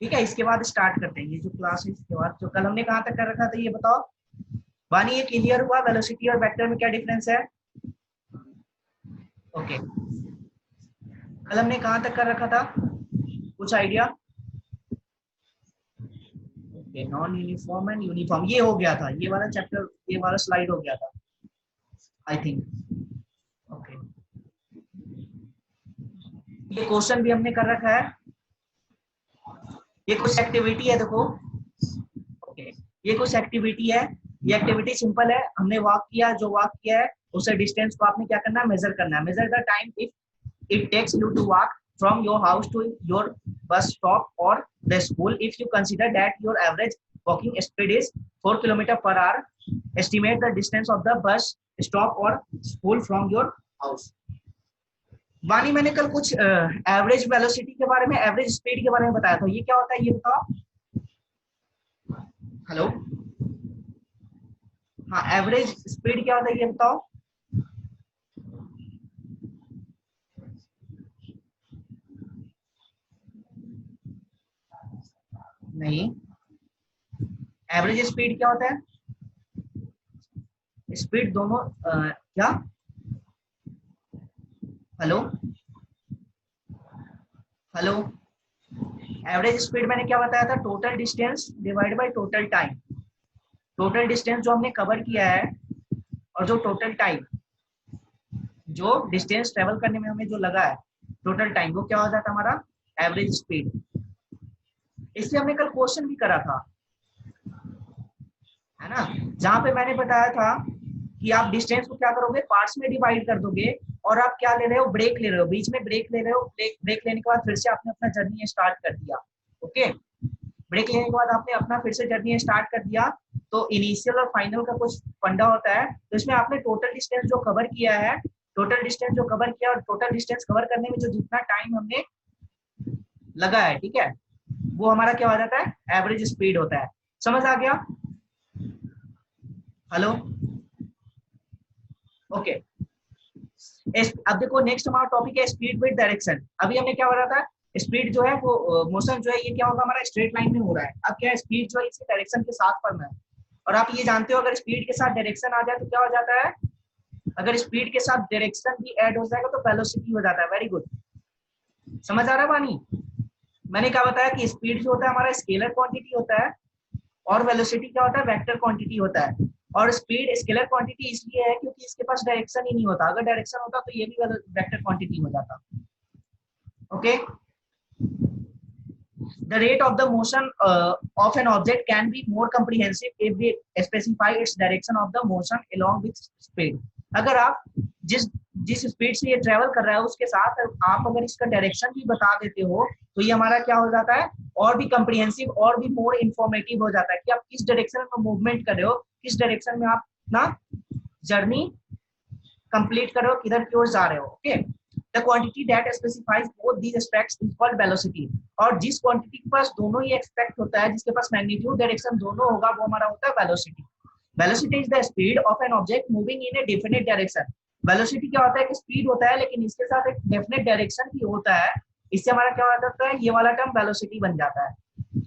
ठीक है, इसके बाद स्टार्ट करते हैं ये जो क्लास है। इसके बाद जो कल हमने कहाँ तक कर रखा था ये बताओ बानी, ये क्लियर हुआ वेलोसिटी और वेक्टर में क्या डिफरेंस है? ओके, कल हमने कहाँ तक कर रखा था, कुछ idea? Okay, non uniform and uniform ये हो गया था, ये वाला चैप्टर, ये वाला स्लाइड हो गया था आई थिंक। ओके, ये क्वेश्चन भी हमने कर रखा है, ये कुछ एक्टिविटी है देखो। ओके, ये कुछ एक्टिविटी है, ये एक्टिविटी सिंपल है, हमने वॉक किया, जो वॉक किया है उसे डिस्टेंस को आपने क्या करना है, मेजर करना है। Measure the time if it takes you to walk from your house to your bus stop or the school. If you consider that your average walking speed is 4 km per hour, estimate the distance of the bus stop or school from your house. वानी, मैंने कल कुछ average velocity के बारे में, average speed के बारे में बताया था, ये क्या होता है ये बताओ। हेलो, हाँ, एवरेज स्पीड क्या होता है ये बताओ। नहीं, एवरेज स्पीड क्या होता है? स्पीड दोनों क्या, हेलो हेलो, एवरेज स्पीड मैंने क्या बताया था, total distance divide by total time. Total distance जो हमने कवर किया है और जो टोटल टाइम, जो डिस्टेंस ट्रेवल करने में हमें जो लगा है टोटल टाइम, वो क्या हो जाता है हमारा एवरेज स्पीड। इससे हमने कल क्वेश्चन भी करा था, है ना, जहां पे मैंने बताया था कि आप डिस्टेंस को क्या करोगे, पार्ट्स में डिवाइड कर दोगे और आप क्या ले रहे हो, ब्रेक ले रहे हो, बीच में ब्रेक ले रहे हो, ब्रेक लेने के बाद फिर से आपने अपना जर्नी स्टार्ट कर दिया। ओके, ब्रेक लेने के बाद आपने अपना फिर से जर्नी स्टार्ट कर दिया, तो इनिशियल और फाइनल का कुछ फंडा होता है, तो इसमें आपने टोटल डिस्टेंस जो कवर किया है, टोटल डिस्टेंस जो कवर किया और टोटल डिस्टेंस कवर करने में जो जितना टाइम हमने लगा है, ठीक है, वो हमारा क्या हो जाता है, एवरेज स्पीड होता है। समझ आ गया? Hello, okay. अब देखो नेक्स्ट हमारा टॉपिक है स्पीड विद डायरेक्शन। अभी हमने क्या बताया था, स्पीड जो है वो मोशन जो है ये क्या होगा हमारा स्ट्रेट लाइन में हो रहा है। अब क्या है, स्पीड जो है इसके डायरेक्शन के साथ पढ़ना है, और आप ये जानते हो अगर स्पीड के साथ डायरेक्शन आ जाए तो क्या हो जाता है, अगर स्पीड के साथ डायरेक्शन भी ऐड हो जाएगा तो वेलोसिटी हो जाता है। वेरी गुड, समझ आ रहा है पानी? मैंने क्या बताया कि स्पीड जो होता है हमारा स्केलर क्वांटिटी होता है, और वेलोसिटी क्या होता है, वेक्टर क्वांटिटी होता है। और स्पीड स्केलर क्वांटिटी इसलिए है क्योंकि इसके पास डायरेक्शन ही नहीं होता, अगर डायरेक्शन होता तो ये भी वेक्टर क्वांटिटी हो जाता। Okay, the rate of the motion of an object can be more comprehensive if we specify its direction of the motion along with speed. अगर आप जिस जिस स्पीड से ये ट्रेवल कर रहा है उसके साथ आप अगर इसका डायरेक्शन भी बता देते हो तो ये हमारा क्या हो जाता है, और भी कम्प्रिहेंसिव और भी मोर इंफॉर्मेटिव हो जाता है कि आप किस डायरेक्शन में मूवमेंट कर रहे हो, किस डायरेक्शन में आप ना जर्नी कंप्लीट कर रहे हो, किधर की ओर जा रहे हो। Okay, the quantity that specifies both these aspects is called velocity. और जिस क्वांटिटी के पास दोनों ही एक्सपेक्ट होता है, जिसके पास मैग्नीट्यूड डायरेक्शन दोनों होगा, वो हमारा होता है velocity. Velocity is the speed of an object moving in a definite direction. Velocity क्या होता है कि स्पीड होता है लेकिन इसके साथ एक डेफिनेट डायरेक्शन भी होता है, इससे हमारा क्या हो जाता है, ये वाला टर्म वेलोसिटी बन जाता है।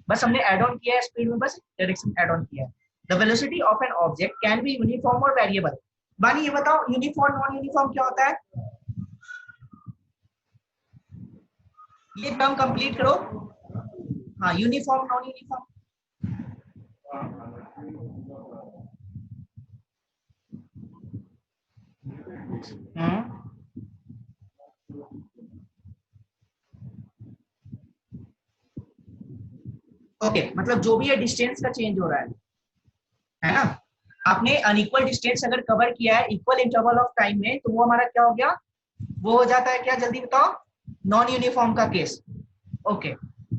बस हमने एड ऑन किया है स्पीड में, बस डायरेक्शन एड ऑन किया है। The velocity of an object can be uniform और वेरिएबल। बानी ये बताओ यूनिफॉर्म नॉन यूनिफॉर्म क्या होता है, ये टर्म कंप्लीट करो। हाँ, यूनिफॉर्म नॉन यूनिफॉर्म। ओके, मतलब जो भी है डिस्टेंस का चेंज हो रहा है ना। आपने अनइक्वल डिस्टेंस अगर कवर किया है इक्वल इंटरवल ऑफ टाइम में तो वो हमारा क्या हो गया, वो हो जाता है क्या, जल्दी बताओ, नॉन यूनिफॉर्म का केस। ओके,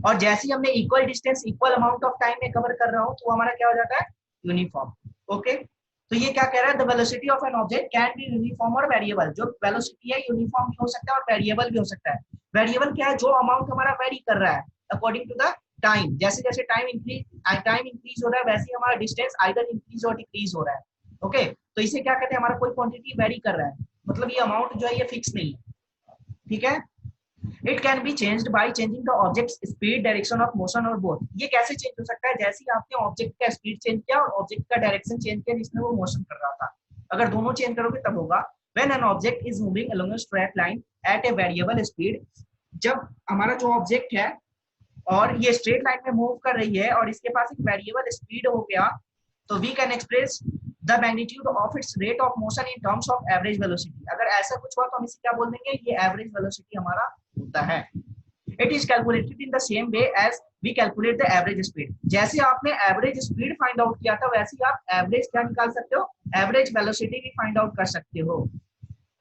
और जैसे ही हमने equal distance equal amount of time में कवर कर रहा हूं तो वो हमारा क्या हो जाता है, यूनिफॉर्म। ओके, तो ये क्या कह रहा है, the velocity of an object can be uniform और वेरिएबल। जो वेलोसिटी है यूनिफॉर्म भी हो सकता है और वेरिएबल भी हो सकता है। वेरिएबल क्या है, जो अमाउंट हमारा वेरी कर रहा है अकॉर्डिंग टू द टाइम। जैसे जैसे टाइम इंक्रीज हो रहा है वैसे ही हमारा डिस्टेंस आइदर इंक्रीज और डिक्रीज हो रहा है। ओके, तो इसे क्या कहते हैं, हमारा कोई क्वांटिटी वेरी कर रहा है, मतलब ये अमाउंट जो है ये फिक्स नहीं है। ठीक है, it can be changed by changing the object speed, direction of motion और बोथ। ये कैसे चेंज हो सकता है? जैसे ही आपने ऑब्जेक्ट का स्पीड चेंज किया और ऑब्जेक्ट का डायरेक्शन चेंज किया जिसमें वो मोशन कर रहा था, अगर दोनों चेंज करोगे तब होगा। When an object is moving along a straight line at a variable speed, जब हमारा जो ऑब्जेक्ट है और ये स्ट्रेट लाइन में मूव कर रही है और इसके पास एक वेरिएबल स्पीड हो गया, तो we can express the magnitude of its rate of motion in terms of average velocity. अगर ऐसा कुछ हुआ तो हम इसे क्या बोल देंगे? ये एवरेज वेलोसिटी हमारा होता है। It is calculated in the same way as we calculate the average speed. जैसे आपने एवरेज स्पीड फाइंड आउट किया था, वैसे ही आप एवरेज क्या निकाल सकते हो? एवरेज वेलोसिटी भी फाइंड आउट कर सकते हो।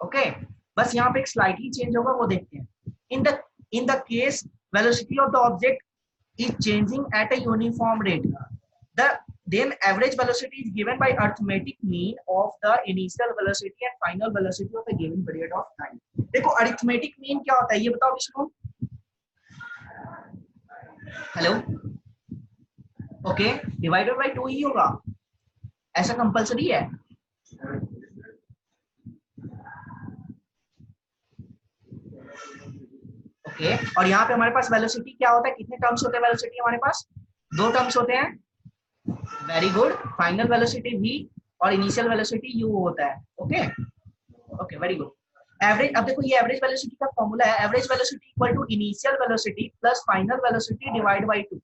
ओके, बस यहाँ पे एक स्लाइटली चेंज होगा, वो देखते हैं। In the case velocity of the object is changing at a uniform rate, then average velocity is given by arithmetic mean of the initial velocity and final velocity of a given period of time। देखो arithmetic mean क्या होता है ये बताओ किसको? Hello, okay, divided by 2 ही होगा, ऐसा compulsory है? ओके, और यहाँ पे हमारे पास वेलोसिटी क्या होता है? कितने टर्म्स होते हैं वेलोसिटी? हमारे पास 2 टर्म्स होते हैं। Very good, final velocity v और इनिशियल वेलोसिटी u होता है। Okay okay, very good. Average, अब देखो ये एवरेज वेलोसिटी का फॉर्मूला है, average velocity equal to initial velocity plus final velocity divide by 2।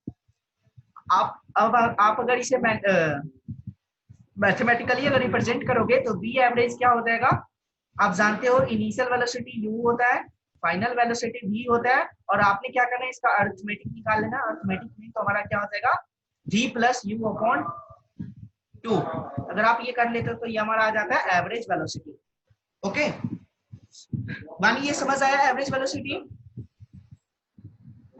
आप अगर इसे मैथमेटिकली अगर रिप्रेजेंट करोगे तो v एवरेज क्या हो जाएगा? आप जानते हो इनिशियल वेलोसिटी u होता है, फाइनल वेलोसिटी v होता है, और आपने क्या करना है? इसका अरिथमेटिक निकाल लेना। अरिथमेटिक मीन तो हमारा क्या हो जाएगा? v plus u upon 2। अगर आप ये कर लेते हो तो ये हमारा आ जाता है एवरेज वेलोसिटी। ओके, वानी ये समझ आया एवरेज वेलोसिटी?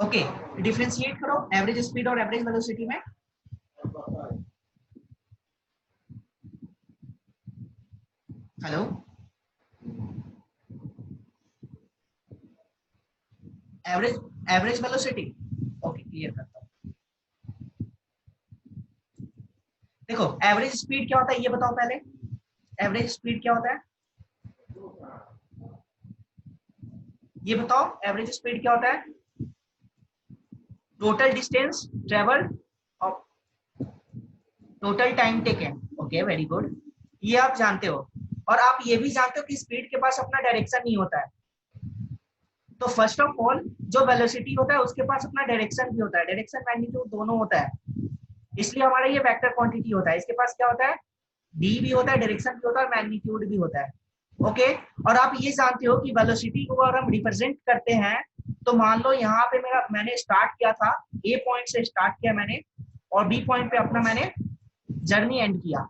ओके, डिफरेंशिएट करो एवरेज स्पीड और एवरेज वेलोसिटी में। Hello, average average velocity. Okay, clear करता हूँ। देखो एवरेज स्पीड क्या होता है ये बताओ पहले। एवरेज स्पीड क्या होता है ये बताओ? एवरेज स्पीड क्या होता है? टोटल डिस्टेंस ट्रेवल और total time taken. Okay, very good, ये आप जानते हो। और आप ये भी जानते हो कि स्पीड के पास अपना डायरेक्शन नहीं होता है। तो फर्स्ट ऑफ ऑल जो वेलोसिटी होता है उसके पास अपना डायरेक्शन भी होता है, डायरेक्शन मैग्नीट्यूड दोनों होता है, इसलिए हमारा ये वेक्टर क्वांटिटी होता है। इसके पास क्या होता है? डी भी होता है, डायरेक्शन भी होता है, मैग्नीट्यूड भी होता है। ओके, और आप ये जानते हो कि वेलोसिटी को अगर हम रिप्रेजेंट करते हैं तो मान लो यहाँ पे मैंने स्टार्ट किया था, ए पॉइंट से स्टार्ट किया मैंने और बी पॉइंट पे अपना मैंने जर्नी एंड किया।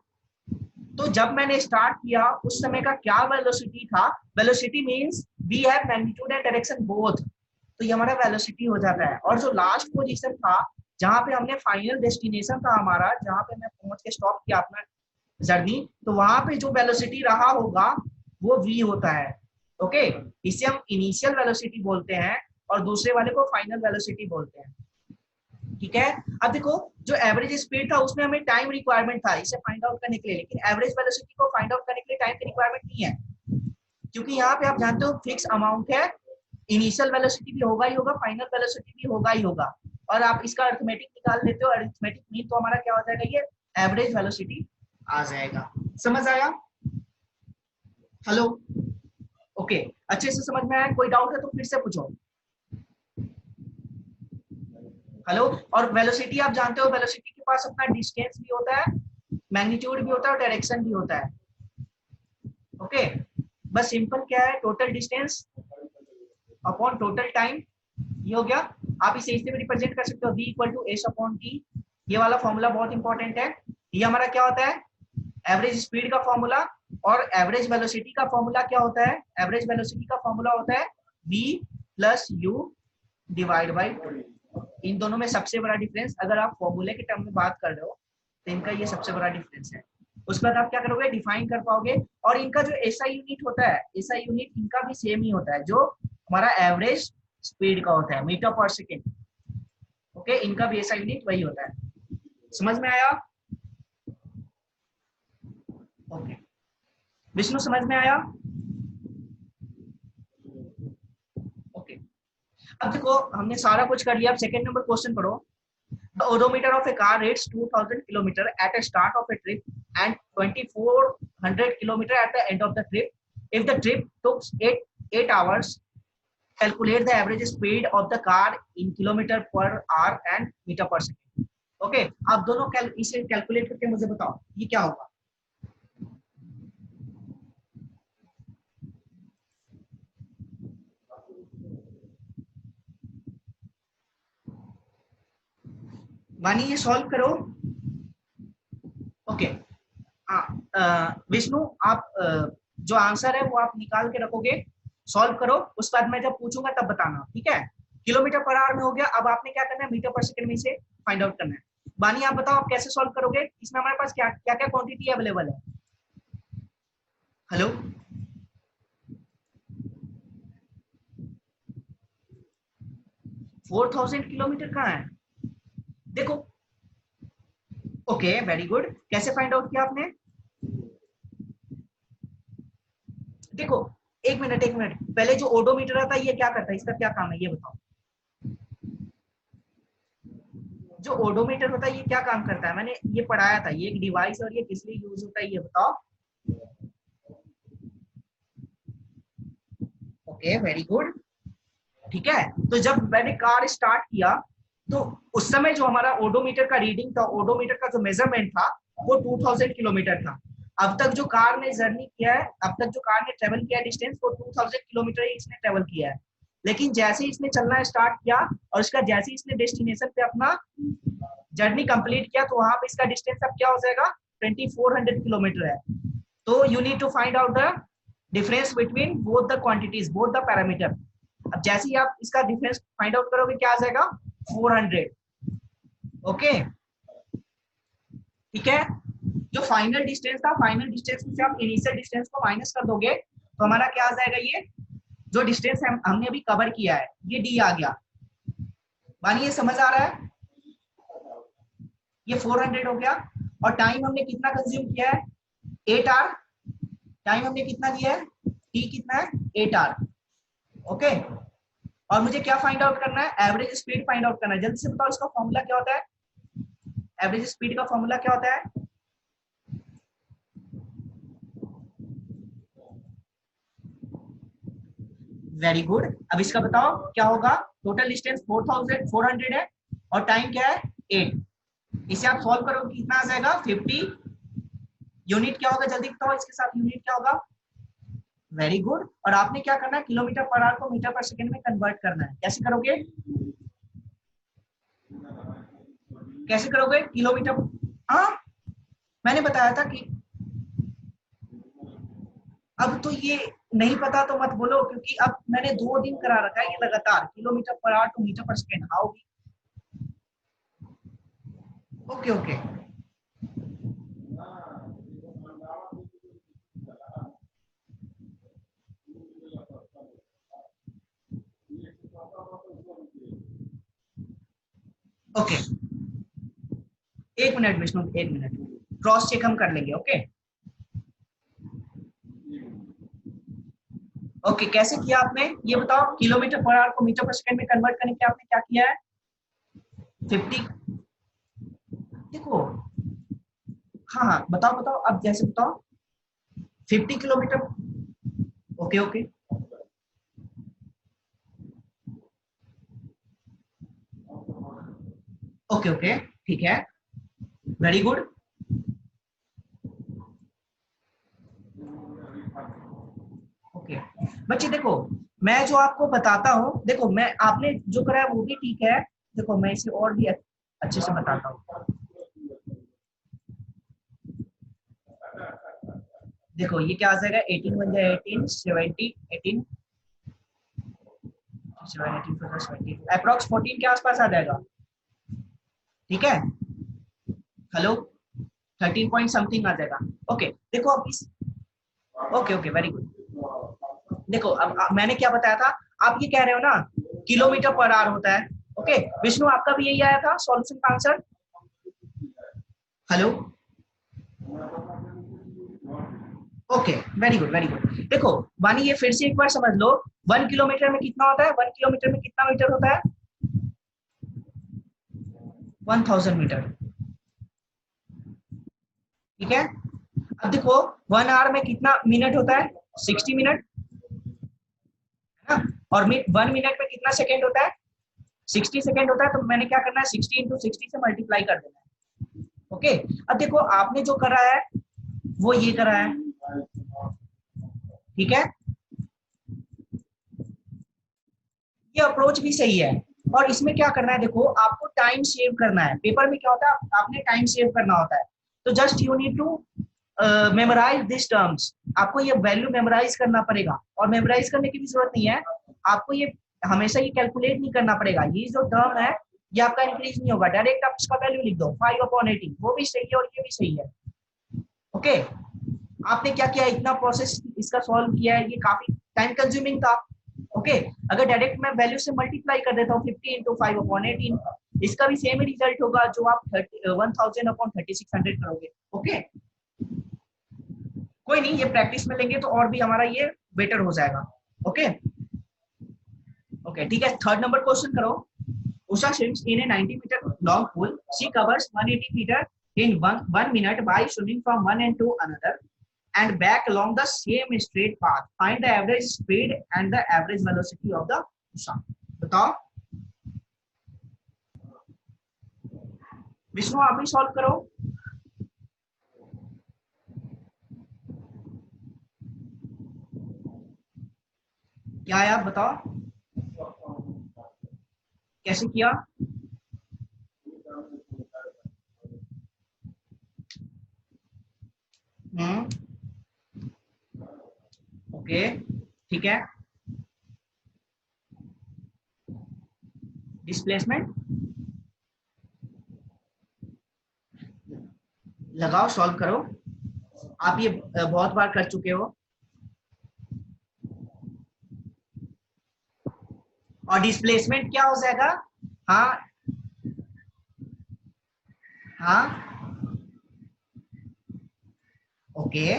तो जब मैंने स्टार्ट किया उस समय का क्या वेलोसिटी था? Velocity means we have magnitude and direction both, तो ये हमारा वेलोसिटी हो जाता है। और जो लास्ट पोजीशन था जहां पे हमने फाइनल डेस्टिनेशन था हमारा, जहां पे मैं पहुंच के स्टॉप किया अपना जर्नी, तो वहां पे जो वेलोसिटी रहा होगा वो v होता है। ओके, इसे हम इनिशियल वेलोसिटी बोलते हैं और दूसरे वाले को फाइनल वेलोसिटी बोलते हैं। ठीक है, अब देखो जो एवरेज स्पीड था उसमें हमें टाइम रिक्वायरमेंट था इसे फाइंड आउट करने के लिए, लेकिन एवरेज वेलोसिटी को फाइंड आउट करने के लिए टाइम की रिक्वायरमेंट नहीं है, क्योंकि यहाँ पे आप जानते हो फिक्स अमाउंट है, इनिशियल वेलोसिटी भी होगा ही होगा, फाइनल वेलोसिटी भी होगा ही होगा, और आप इसका अरिथमेटिक निकाल लेते हो, अरिथमेटिक मीन तो हमारा क्या हो जाएगा? ये एवरेज वेलोसिटी आ जाएगा। समझ आया? हेलो, ओके, अच्छे से समझ में आया? कोई डाउट है तो फिर से पूछो। हेलो, और वेलोसिटी आप जानते हो, वेलोसिटी के पास अपना डिस्टेंस भी होता है, मैग्नीट्यूड भी होता है और डायरेक्शन भी होता है। ओके, बस सिंपल क्या है? Total distance upon total time, ये हो गया। आप इसे इससे भी रिप्रेजेंट कर सकते हो, v equal to s upon T. ये वाला फॉर्मूला बहुत इंपॉर्टेंट है। ये हमारा क्या होता है? एवरेज स्पीड का फॉर्मूला। और एवरेज वेलोसिटी का फॉर्मूला क्या होता है? एवरेज वेलोसिटी का फॉर्मूला होता है v plus you divide by 2। इन दोनों में सबसे बड़ा डिफरेंस, अगर आप फॉर्मूले के टर्म में बात कर रहे हो तो इनका ये सबसे बड़ा डिफरेंस है। उसके बाद आप क्या करोगे? डिफाइन कर पाओगे। और इनका जो एसआई यूनिट होता है, एसआई यूनिट इनका भी सेम ही होता है जो हमारा एवरेज स्पीड का होता है, मीटर पर सेकेंड। ओके, इनका भी एसआई यूनिट वही होता है। समझ में आया? ओके, विष्णु समझ में आया? ओके, अब देखो हमने सारा कुछ कर लिया, अब सेकंड नंबर क्वेश्चन पढ़ो। The odometer of a car rates 2000 km at a start of a trip and 2400 km at the end of the trip. If the trip took 8 hours, calculate the average speed of the car in kilometer per hour and meter per second. Okay आप दोनों इसे calculate करके मुझे बताओ ये क्या होगा। मानी ये सॉल्व करो। ओके विष्णु आप जो आंसर है वो आप निकाल के रखोगे, सॉल्व करो, उसके बाद मैं जब पूछूंगा तब बताना, ठीक है। किलोमीटर पर आवर में हो गया, अब आपने क्या करना है मीटर पर सेकंड में से फाइंड आउट करना है। बानी आप बताओ आप कैसे सॉल्व करोगे, इसमें हमारे पास क्या क्या क्या क्वांटिटी अवेलेबल है। हेलो 4000 किलोमीटर कहाँ है, देखो। ओके वेरी गुड, कैसे फाइंड आउट किया आपने। देखो एक मिनट पहले जो ओडोमीटर आता है ये क्या करता है, इसका क्या काम है ये बताओ। जो ओडोमीटर होता है ये क्या काम करता है, मैंने ये पढ़ाया था, ये एक डिवाइस और ये किस लिए यूज होता है ये बताओ। ओके वेरी गुड, ठीक है। तो जब मैंने कार स्टार्ट किया तो उस समय जो हमारा ओडोमीटर का रीडिंग था, ओडोमीटर का जो मेजरमेंट था वो 2000 किलोमीटर था। अब तक जो कार ने जर्नी किया है, अब तक जो कार ने ट्रेवल किया है डिस्टेंस वो 2000 किलोमीटर ही इसने ट्रेवल किया है। लेकिन जैसे ही इसने चलना स्टार्ट किया और इसका जैसे ही इसने डेस्टिनेशन पे अपना जर्नी कंप्लीट किया तो वहां पे इसका डिस्टेंस अब क्या हो जाएगा 2400 किलोमीटर है। तो you need to find out the difference between both the quantities both the parameter. अब जैसे ही आप इसका डिफरेंस फाइंड आउट करोगे क्या आ जाएगा 400। ओके ठीक है, जो फाइनल डिस्टेंस था फाइनल डिस्टेंस में से आप इनिशियल डिस्टेंस को माइनस कर दोगे तो हमारा क्या आ जाएगा, ये जो डिस्टेंस हमने अभी कवर किया है ये डी आ गया। मानिए समझ आ रहा है, ये 400 हो गया। और टाइम हमने कितना कंज्यूम किया है 8 आवर, टाइम हमने कितना दिया है टी कितना है 8 आवर। ओके और मुझे क्या फाइंड आउट करना है, एवरेज स्पीड फाइंड आउट करना है। जल्दी से बताओ इसका फॉर्मूला क्या होता है, एवरेज स्पीड का फॉर्मूला क्या होता है। वेरी गुड, अब इसका बताओ क्या होगा, टोटल डिस्टेंस 4400 है और टाइम क्या है 8। इसे आप सॉल्व करोगे कितना आ जाएगा 50। यूनिट क्या होगा जल्दी बताओ, इसके साथ यूनिट क्या होगा। वेरी गुड, और आपने क्या करना है किलोमीटर पर आवर को मीटर पर सेकंड में कन्वर्ट करना है। कैसे करोगे, कैसे करोगे किलोमीटर, हाँ मैंने बताया था कि अब तो ये नहीं पता तो मत बोलो, क्योंकि अब मैंने 2 दिन करा रखा है ये लगातार kilometre per hour to metre per second आओगी। ओके ओके ओके, एक मिनट विष्णु एक मिनट, क्रॉस चेक हम कर लेंगे। ओके ओके कैसे किया आपने ये बताओ, किलोमीटर पर आवर को मीटर पर सेकंड में कन्वर्ट करने के आपने क्या किया है 50। देखो हाँ हाँ बताओ बताओ अब जैसे बताओ 50 kilometre. Okay okay okay okay ठीक है वेरी गुड। ओके बच्चे देखो मैं जो आपको बताता हूँ, देखो मैं आपने जो करा है वो भी ठीक है, देखो मैं इसे और भी अच्छे से बताता हूँ। देखो ये क्या आ जाएगा 18 बन जाए 18 70 18 अप्रॉक्स 14 के आसपास आ जाएगा, ठीक है। हेलो 13 पॉइंट समथिंग आ जाएगा। ओके देखो अब इस ओके ओके वेरी गुड। देखो अब मैंने क्या बताया था, आप ये कह रहे हो ना किलोमीटर पर आवर होता है। ओके विष्णु आपका भी यही आया था सॉल्यूशन का answer. Hello okay, very good very good. देखो वानी, ये फिर से एक बार समझ लो, 1 किलोमीटर में कितना होता है, 1 किलोमीटर में कितना मीटर होता है, 1000 मीटर। ठीक है, अब देखो 1 आवर में कितना मिनट होता है, 60 मिनट, है ना। और 1 मिनट में कितना सेकेंड होता है, 60 सेकेंड होता है। तो मैंने क्या करना है, 60 × 60 से मल्टीप्लाई कर देना है। ओके, अब देखो आपने जो करा है वो ये करा है, ठीक है, ये अप्रोच भी सही है। और इसमें क्या करना है, देखो आपको टाइम सेव करना है। पेपर में क्या होता है, आपने टाइम सेव करना होता है। तो just you need to memorise this terms. आपको ये वैल्यू मेमोराइज करना पड़ेगा, और मेमोराइज करने की भी जरूरत नहीं है, आपको ये हमेशा ये कैलकुलेट नहीं करना पड़ेगा। ये जो टर्म है ये आपका इंक्रीज नहीं होगा, डायरेक्ट आप इसका वैल्यू लिख दो 5/18, वो भी सही है और ये भी सही है। ओके, आपने क्या किया, इतना प्रोसेस इसका सॉल्व किया है, ये काफी टाइम कंज्यूमिंग था। ओके, अगर डायरेक्ट मैं वैल्यू से मल्टीप्लाई कर देता हूँ 50 × 5/18, इसका भी सेम ही रिजल्ट होगा जो आप 1000/3600 करोगे। ओके, कोई नहीं, ये प्रैक्टिस में लेंगे तो और भी हमारा ये बेटर हो जाएगा। ओके ओके, ठीक है। थर्ड नंबर क्वेश्चन करो। Usha swims in a 90-meter long pool. She covers 180 meter in one minute by swimming from one end to another and back along the same straight path. Find the average speed and the average velocity of the Usha. बताओ विष्णु, आप भी solve करो। क्या है, आप बताओ कैसे किया। ओके, ठीक है, डिस्प्लेसमेंट लगाओ, सॉल्व करो। आप ये बहुत बार कर चुके हो। और डिस्प्लेसमेंट क्या हो जाएगा, हाँ हाँ, ओके,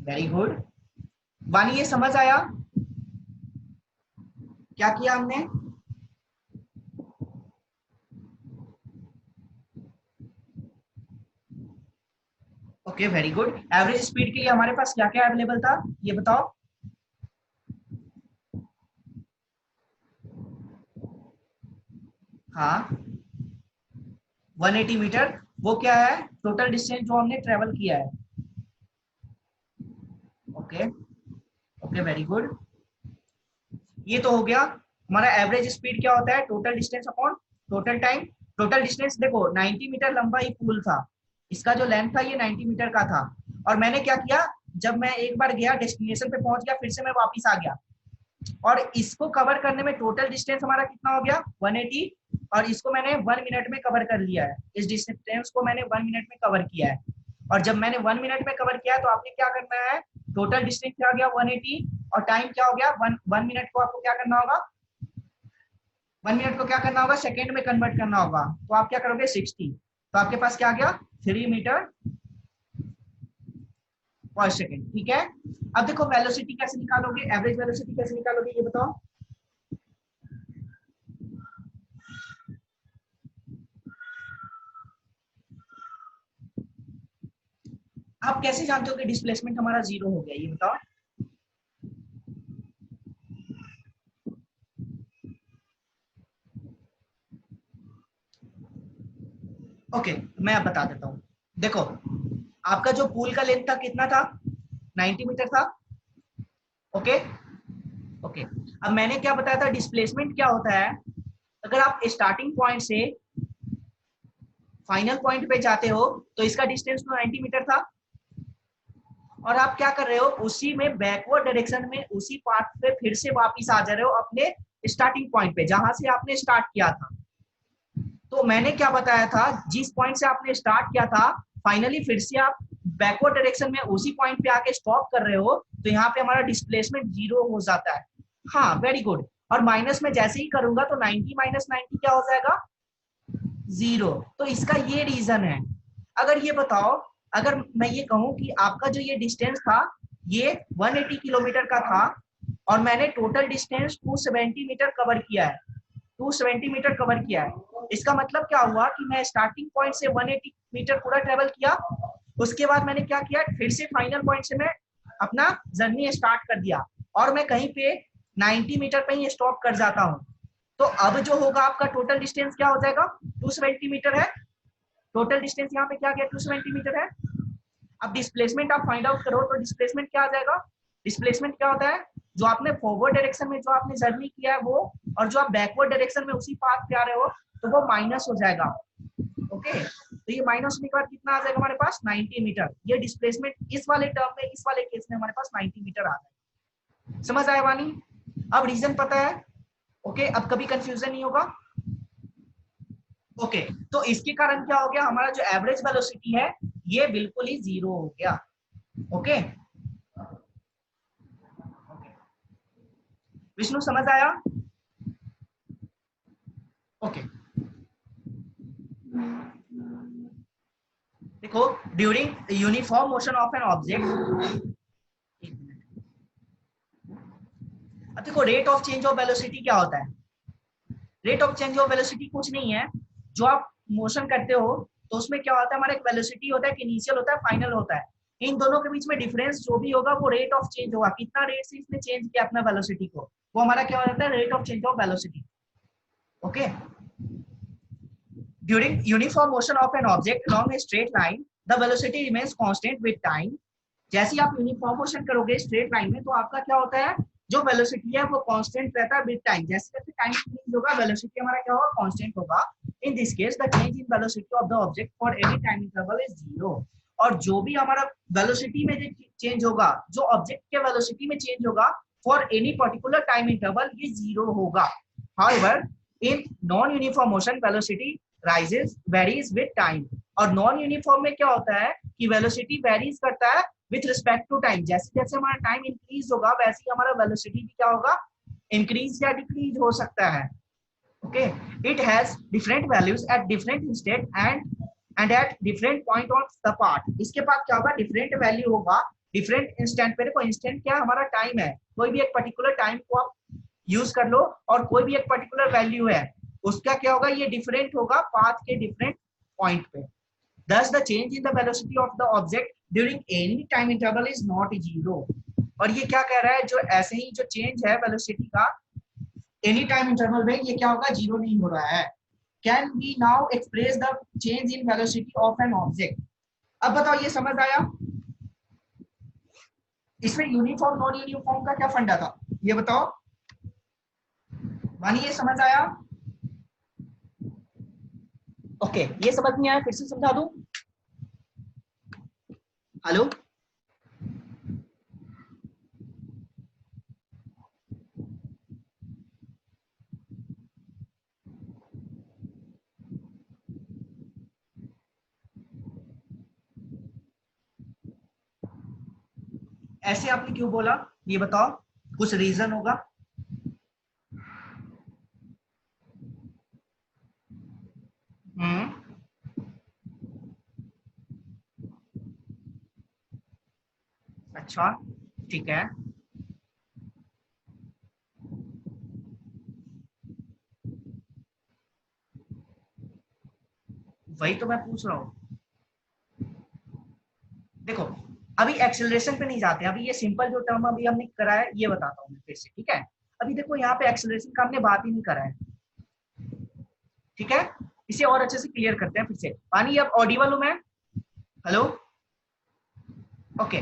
वेरी गुड। वानी, ये समझ आया क्या किया हमने। Okay, very good. Average speed के लिए हमारे पास क्या क्या अवेलेबल था, ये बताओ। हाँ, 180 मीटर, वो क्या है, टोटल डिस्टेंस जो हमने ट्रेवल किया है। Okay okay, very good. ये तो हो गया। हमारा एवरेज स्पीड क्या होता है, total distance upon total time. Total distance देखो 90 मीटर लंबा ही पूल था, इसका जो लेंथ था ये 90 मीटर का था। और मैंने क्या किया, जब मैं एक बार गया डेस्टिनेशन पे पहुंच गया, फिर से मैं वापस आ गया, और इसको कवर करने में टोटल डिस्टेंस हमारा कितना हो गया 180, और इसको मैंने 1 मिनट में कवर कर लिया है। इस डिस्टेंस को मैंने 1 मिनट में कवर किया है। और जब मैंने 1 मिनट में कवर किया तो आपने क्या करना है, टोटल डिस्टेंस क्या हो गया 180, और टाइम क्या हो गया 1 मिनट को आपको क्या करना होगा, 1 मिनट को क्या करना होगा, सेकेंड में कन्वर्ट करना होगा। तो आप क्या करोगे 60, तो आपके पास क्या आ गया 3 मीटर पर सेकेंड। ठीक है, अब देखो वेलोसिटी कैसे निकालोगे, एवरेज वेलोसिटी कैसे निकालोगे, ये बताओ। आप कैसे जानते हो कि डिस्प्लेसमेंट हमारा 0 हो गया, ये बताओ। ओके, मैं अब बता देता हूँ। देखो आपका जो पूल का लेंथ था कितना था, 90 मीटर था। ओके ओके, अब मैंने क्या बताया था, डिस्प्लेसमेंट क्या होता है, अगर आप स्टार्टिंग पॉइंट से फाइनल पॉइंट पे जाते हो तो इसका डिस्टेंस तो 90 मीटर था, और आप क्या कर रहे हो, उसी में बैकवर्ड डायरेक्शन में उसी पाथ पे फिर से वापस आ जा रहे हो अपने स्टार्टिंग पॉइंट पे जहां से आपने स्टार्ट किया था। तो मैंने क्या बताया था, जिस पॉइंट से आपने स्टार्ट किया था फाइनली फिर से आप बैकवर्ड डायरेक्शन में उसी पॉइंट पे आके स्टॉप कर रहे हो, तो यहाँ पे हमारा डिस्प्लेसमेंट 0 हो जाता है। हाँ, वेरी गुड। और माइनस में जैसे ही करूंगा तो 90 - 90 क्या हो जाएगा 0। तो इसका ये रीजन है। अगर ये बताओ, अगर मैं ये कहूँ कि आपका जो ये डिस्टेंस था ये 180 किलोमीटर का था और मैंने टोटल डिस्टेंस 270 मीटर कवर किया है, 270 मीटर कवर किया है, इसका मतलब क्या हुआ कि मैं स्टार्टिंग पॉइंट से 180 मीटर पूरा ट्रेवल किया, उसके बाद मैंने क्या किया, फिर से फाइनल पॉइंट से मैं अपना जर्नी स्टार्ट कर दिया और मैं कहीं पे 90 मीटर पे ही स्टॉप कर जाता हूँ। तो अब जो होगा आपका टोटल डिस्टेंस क्या हो जाएगा, 270 मीटर है, टोटल डिस्टेंस यहाँ पे क्या गया, 270 मीटर है। अब डिस्प्लेसमेंट आप फाइंड आउट करो तो डिस्प्लेसमेंट क्या आ जाएगा, डिस्प्लेसमेंट क्या होता है, जो आपने फॉरवर्ड डायरेक्शन में जो आपने जर्नी किया है वो और जो आप बैकवर्ड डायरेक्शन में उसी पाथ पे आ रहे हो तो वो माइनस हो जाएगा। ओके, तो ये माइनस होने के बाद कितना आ जाएगा हमारे पास 90 मीटर। ये डिस्प्लेसमेंट इस वाले टर्म में, इस वाले केस में हमारे पास 90 मीटर आ जाएगा। समझ आया वानी? अब रीजन पता है? ओके, अब कभी कंफ्यूजन नहीं होगा। ओके, तो इसके कारण क्या हो गया, हमारा जो एवरेज वेलोसिटी है ये बिल्कुल ही जीरो हो गया। ओके, विष्णु समझ आया? ओके, देखो during uniform motion of an object, अब देखो rate of change of velocity क्या होता है, rate of change of velocity कुछ नहीं है, जो आप मोशन करते हो तो उसमें क्या होता है, हमारा एक वेलोसिटी होता है, एक इनिशियल होता है, फाइनल होता है, इन दोनों के बीच में डिफरेंस जो भी होगा वो रेट ऑफ चेंज होगा, कितना रेट से इसने चेंज किया अपना वेलोसिटी को, वो हमारा क्या हो जाता है, rate of change of velocity. Okay, during uniform motion of an object along a straight line the velocity remains constant with time। जैसे आप यूनिफॉर्म मोशन करोगे स्ट्रेट लाइन में तो आपका क्या होता है, जो वेलोसिटी है वो कांस्टेंट रहता है विद टाइम, जैसे जैसे टाइम इंक्रीज होगा वेलोसिटी हमारा क्या होगा, कांस्टेंट होगा। In this case the change in velocity of the object for any time interval is zero. और जो भी हमारा वेलोसिटी में चेंज होगा, जो ऑब्जेक्ट के वेलोसिटी में चेंज होगा for any particular time interval, ये जीरो होगा। However in non uniform motion velocity rises varies with time. और नॉन यूनिफॉर्म में क्या होता है कि वेलोसिटी वेरीज करता है विथ रिस्पेक्ट टू टाइम, जैसे जैसे हमारा टाइम इंक्रीज होगा वैसे ही हमारा वेलोसिटी भी क्या होगा, इंक्रीज या डिक्रीज हो सकता है। Okay, it has different values at different instant and at different point of the part. इसके बाद क्या होगा, डिफरेंट वैल्यू होगा डिफरेंट इंस्टेंट पे। देखो इंस्टेंट क्या हमारा टाइम है, कोई भी एक पर्टिकुलर टाइम को आप यूज कर लो और कोई भी एक पर्टिकुलर वैल्यू है उसका क्या होगा, ये डिफरेंट होगा पाथ के डिफरेंट पॉइंट पे। Thus, the change in the velocity of the object during any time interval is not zero। और ये क्या कह रहा है, जो ऐसे ही जो चेंज है वेलोसिटी का एनी टाइम इंटरवल में, ये क्या होगा, जीरो नहीं हो रहा है। Can we now express the change in velocity of an object. अब बताओ ये समझ आया? इसमें यूनिफॉर्म नॉन यूनिफॉर्म का क्या फंडा था, ये बताओ मानी, ये समझ आया? ओके, ये समझ नहीं आया फिर से समझा दूं? हेलो, ऐसे आपने क्यों बोला, ये बताओ, कुछ रीजन होगा? अच्छा, ठीक है, वही तो मैं पूछ रहा हूँ। देखो अभी एक्सेलरेशन पे नहीं जाते, अभी ये सिंपल जो टर्म अभी हमने करा है ये बताता हूँ मैं फिर से, ठीक है? अभी देखो यहाँ पे एक्सेलरेशन का हमने बात ही नहीं करा है, ठीक है? इसे और अच्छे से क्लियर करते हैं फिर से। पानी अब ऑडिबल हूं मैं? Hello, okay.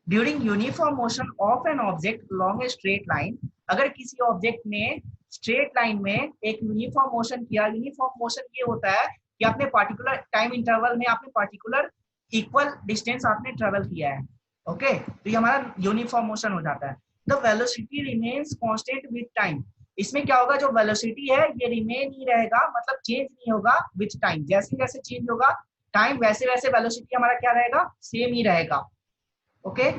During uniform motion of an object long a straight line, अगर किसी ऑब्जेक्ट ने स्ट्रेट लाइन में एक यूनिफॉर्म मोशन किया, यूनिफॉर्म मोशन ये होता है कि आपने पार्टिकुलर टाइम इंटरवल में आपने पार्टिकुलर इक्वल डिस्टेंस आपने ट्रेवल किया है, ओके, तो ये हमारा यूनिफॉर्म मोशन हो जाता है। The velocity remains constant with time. इसमें क्या होगा, जो वेलोसिटी है ये रिमेन ही रहेगा, मतलब चेंज नहीं होगा विद टाइम, जैसे जैसे चेंज होगा टाइम वैसे वैसे वेलोसिटी हमारा क्या रहेगा, सेम ही रहेगा। Okay,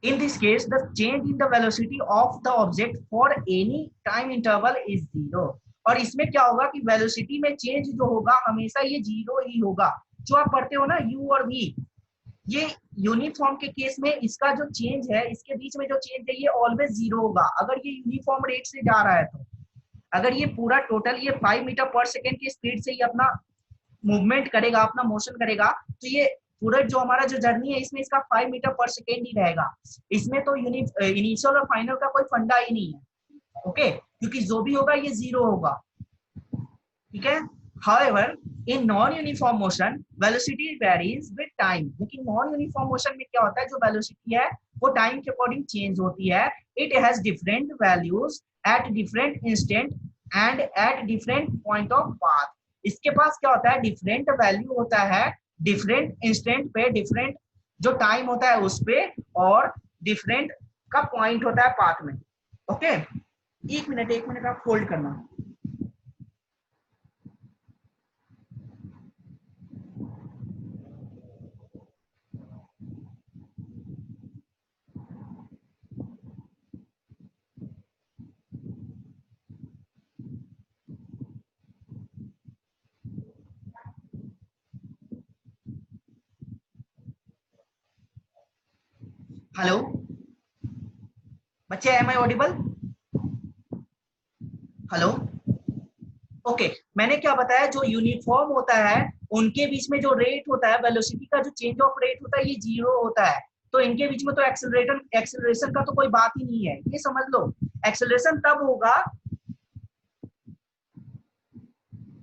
in this case the change in the velocity of the object for any time interval is zero। और इसमें क्या होगा कि वेलोसिटी में चेंज जो होगा हमेशा ये जीरो ही होगा, जो आप पढ़ते हो ना u और v, ये यूनिफॉर्म के केस में इसका जो चेंज है, इसके बीच में जो चेंज है ये ऑलवेज जीरो होगा अगर ये यूनिफॉर्म रेट से जा रहा है। तो अगर ये पूरा टोटल ये 5 मीटर पर सेकेंड की स्पीड से ही अपना मूवमेंट करेगा, अपना मोशन करेगा, तो ये पूरा जो हमारा जो जर्नी है इसमें इसका 5 मीटर पर सेकेंड ही रहेगा। इसमें तो इनिशियल और फाइनल का कोई फंडा ही नहीं है, ओके, क्योंकि जो भी होगा ये जीरो होगा, ठीक है। However, in non-uniform motion, velocity varies with time. लेकिन non-uniform motion में क्या होता है, जो velocity है वो time के according change होती है। It has different values at different instant and at different point of path. इसके पास क्या होता है, different value होता है different instant पे, different जो time होता है उस पे, और different का point होता है path में, ओके। एक मिनट आप होल्ड करना। हेलो बच्चे, am I audible? Hello, okay. मैंने क्या बताया, जो यूनिफॉर्म होता है उनके बीच में जो रेट होता है, वेलोसिटी का जो चेंज ऑफ रेट होता है ये जीरो होता है। तो इनके बीच में तो एक्सेलरेशन का तो कोई बात ही नहीं है, ये समझ लो। एक्सेलरेशन तब होगा,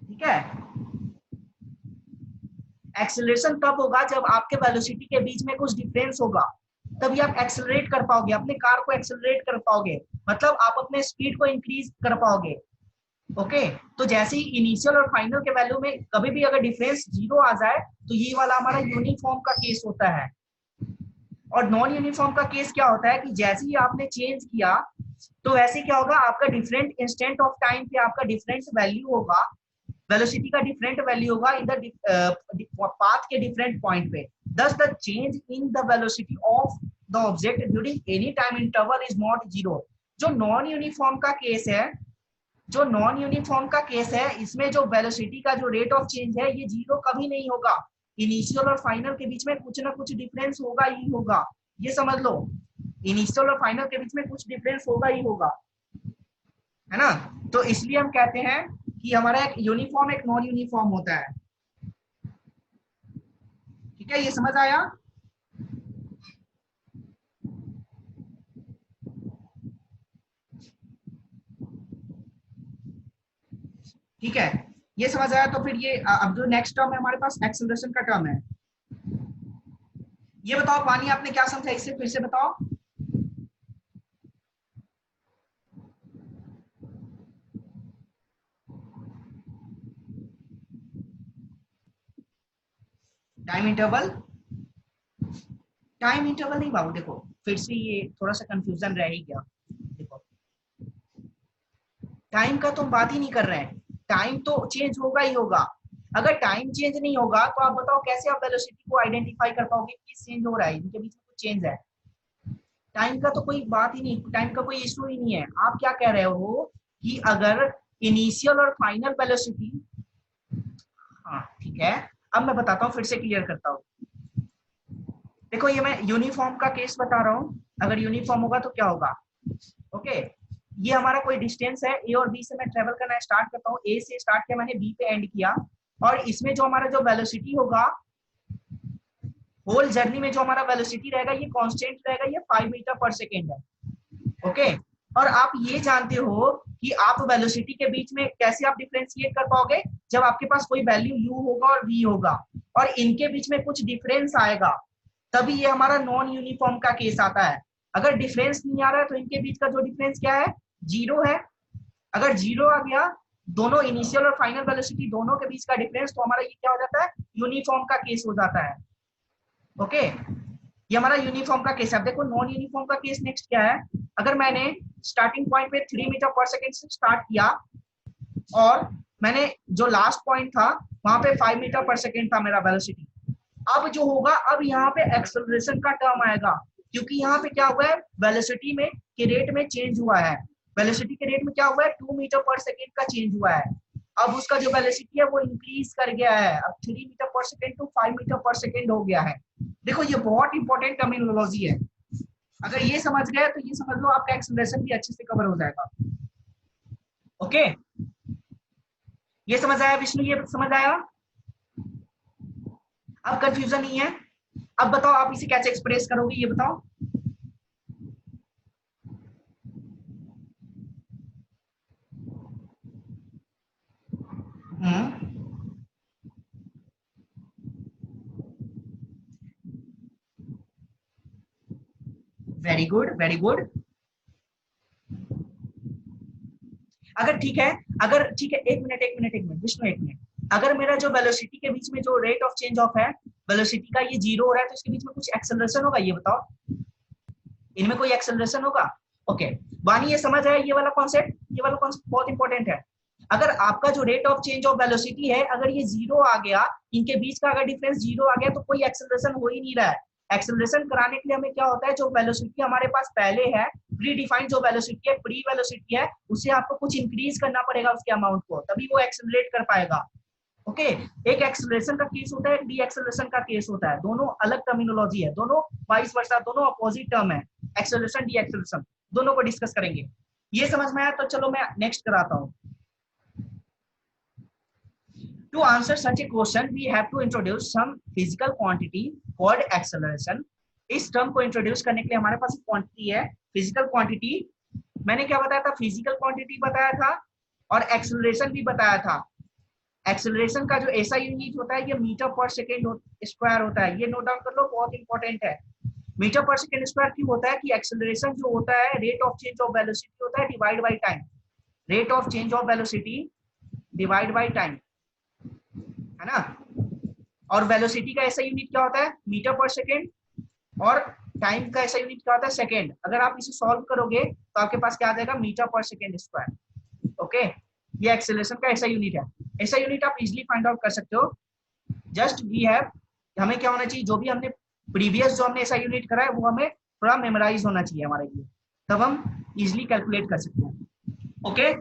ठीक है, एक्सेलरेशन तब होगा जब आपके वेलोसिटी के बीच में कुछ डिफरेंस होगा, तभी आप एक्सेलरेट कर पाओगे, अपने कार को एक्सेलरेट कर पाओगे, मतलब आप अपने स्पीड को इंक्रीज कर पाओगे, ओके। तो जैसे ही इनिशियल और फाइनल के वैल्यू में कभी भी अगर डिफरेंस जीरो आ जाए तो ये वाला हमारा यूनिफॉर्म का केस होता है। और नॉन यूनिफॉर्म का केस क्या होता है कि जैसे ही आपने चेंज किया तो वैसे क्या होगा, आपका डिफरेंट इंस्टेंट ऑफ टाइम पे आपका डिफरेंट वैल्यू होगा, वेलोसिटी का डिफरेंट वैल्यू होगा इन द पाथ के डिफरेंट पॉइंट पे। thus the change in the velocity of the object during any time interval is not zero। जो नॉन यूनिफॉर्म का case है, जो नॉन यूनिफॉर्म का केस है, इसमें जो वेलोसिटी का जो रेट ऑफ चेंज है ये जीरो कभी नहीं होगा। इनिशियल और फाइनल के बीच में कुछ ना कुछ डिफरेंस होगा ही होगा, ये समझ लो। इनिशियल और फाइनल के बीच में कुछ डिफरेंस होगा ही होगा, है ना। तो इसलिए हम कहते हैं कि हमारा एक यूनिफॉर्म एक नॉन यूनिफॉर्म होता है, ठीक है, ये समझ आया। ठीक है, ये समझ आया। तो फिर ये अब जो नेक्स्ट टर्म है हमारे पास एक्सेलरेशन का टर्म है। ये बताओ पानी, आपने क्या समझा इससे, फिर से बताओ। टाइम इंटरवल, टाइम इंटरवल नहीं बाबू, देखो फिर से ये थोड़ा सा कंफ्यूजन रह ही गया। देखो टाइम का तो हम बात ही नहीं कर रहे हैं, टाइम तो चेंज होगा ही होगा। अगर टाइम चेंज नहीं होगा तो आप बताओ कैसे आप वेलोसिटी को आइडेंटिफाई कर पाओगे किस चेंज हो रहा है, इनके बीच में कुछ चेंज है। टाइम का तो कोई बात ही नहीं, टाइम का कोई इशू ही नहीं है। आप क्या कह रहे हो कि अगर इनिशियल और फाइनल वेलोसिटी, हाँ ठीक है, अब मैं बताता हूँ, फिर से क्लियर करता हूँ। देखो ये मैं यूनिफॉर्म का केस बता रहा हूँ, अगर यूनिफॉर्म होगा तो क्या होगा, ओके। ये हमारा कोई डिस्टेंस है, ए और बी से मैं ट्रेवल करना स्टार्ट करता हूँ, ए से स्टार्ट किया मैंने, बी पे एंड किया, और इसमें जो हमारा जो वेलोसिटी होगा, होल जर्नी में जो हमारा वेलोसिटी रहेगा ये कांस्टेंट रहेगा, ये 5 मीटर पर सेकेंड है, ओके। और आप ये जानते हो कि आप वेलोसिटी के बीच में कैसे आप डिफरेंशिएट कर पाओगे, जब आपके पास कोई वैल्यू u होगा और v होगा और इनके बीच में कुछ डिफरेंस आएगा, तभी ये हमारा नॉन यूनिफॉर्म का केस आता है। अगर डिफरेंस नहीं आ रहा है तो इनके बीच का जो डिफरेंस क्या है, जीरो है। अगर जीरो आ गया, दोनों इनिशियल और फाइनल वेलोसिटी दोनों के बीच का डिफरेंस, तो हमारा ये क्या हो जाता है, यूनिफॉर्म का केस हो जाता है, ओके। ये हमारा यूनिफॉर्म का केस है। अब देखो नॉन यूनिफॉर्म का केस नेक्स्ट क्या है, अगर मैंने स्टार्टिंग पॉइंट पे 3 मीटर पर सेकेंड से स्टार्ट किया और मैंने जो लास्ट पॉइंट था वहां पे 5 मीटर पर सेकेंड था मेरा वेलोसिटी, अब जो होगा, अब यहाँ पे एक्सेलरेशन का टर्म आएगा, क्योंकि यहाँ पे क्या हुआ है, वेलोसिटी में के रेट में चेंज हुआ है, वेलोसिटी के रेट में क्या हुआ है, 2 मीटर पर सेकेंड का चेंज हुआ है। अब उसका जो वेलोसिटी है वो इंक्रीज कर गया है, अब 3 metre per second to 5 metre per second हो गया है। देखो ये बहुत इंपॉर्टेंट टर्मिनोलॉजी है, अगर ये समझ गए तो ये समझ लो आपका एक्सेलरेशन भी अच्छे से कवर हो जाएगा। ओके, ये समझ आया विष्णु, ये समझ आया, अब कंफ्यूजन नहीं है। अब बताओ आप इसे कैसे एक्सप्रेस करोगे, ये बताओ। Very good very good. अगर ठीक है, अगर ठीक है, एक मिनट विष्णु, एक मिनट। अगर मेरा जो वेलोसिटी के बीच में जो रेट ऑफ चेंज ऑफ है वेलोसिटी का ये 0 हो रहा है, तो इसके बीच में कुछ एक्सेलरेशन होगा, ये बताओ, इनमें कोई एक्सेलरेशन होगा? ओके, वानी ये समझ आया, ये वाला कॉन्सेप्ट, ये वाला कॉन्सेप्ट बहुत इंपॉर्टेंट है। अगर आपका जो rate of change of velocity है अगर ये 0 आ गया, इनके बीच का अगर डिफरेंस 0 आ गया, तो कोई एक्सेलरेशन हो ही नहीं रहा है। एक्सेलरेशन कराने के लिए हमें क्या होता है, जो वेलोसिटी हमारे पास पहले है, प्री डिफाइंड जो वेलोसिटी है, प्री वेलोसिटी है, उससे आपको कुछ इंक्रीज करना पड़ेगा उसके अमाउंट को, तभी वो एक्सेलरेट कर पाएगा। ओके, एक एक्सेलरेशन का केस होता है, एक डी एक्सेलरेशन का केस होता है, दोनों अलग टर्मिनोलॉजी है, दोनों वाइस वर्सा, दोनों अपोजिट टर्म है, एक्सेलरेशन डी एक्सेलरेशन, दोनों को डिस्कस करेंगे। ये समझ में आया तो चलो मैं नेक्स्ट कराता हूं। To answer such a question, we have to introduce some physical quantity called acceleration. इस टर्म को इंट्रोड्यूस करने के लिए हमारे पास क्वांटिटी है, फिजिकल क्वांटिटी। मैंने क्या बताया था, फिजिकल क्वांटिटी बताया था और एक्सेलरेशन भी बताया था। एक्सेलरेशन का जो ऐसा यूनिट होता है ये मीटर पर सेकेंड स्क्वायर होता है, ये नोट डाउन कर लो, बहुत इंपॉर्टेंट है। मीटर पर सेकेंड स्क्वायर क्यों होता है कि एक्सेलरेशन जो होता है rate of change of velocity होता है divide by time, rate of change of velocity divide by time, है ना। और वेलोसिटी का ऐसा यूनिट क्या होता है, मीटर पर सेकेंड, और टाइम का ऐसा यूनिट क्या होता है, सेकेंड। अगर आप इसे सॉल्व करोगे तो आपके पास क्या आ जाएगा, metre per second square. Okay, ये एक्सेलरेशन का ऐसा यूनिट है, ऐसा यूनिट आप इजीली फाइंड आउट कर सकते हो। जस्ट वी हैव, हमें क्या होना चाहिए, जो भी हमने प्रीवियस जो हमने ऐसा यूनिट करा है वो हमें थोड़ा मेमोराइज होना चाहिए हमारे लिए, तब हम इजिली कैलकुलेट कर सकते हैं। Okay,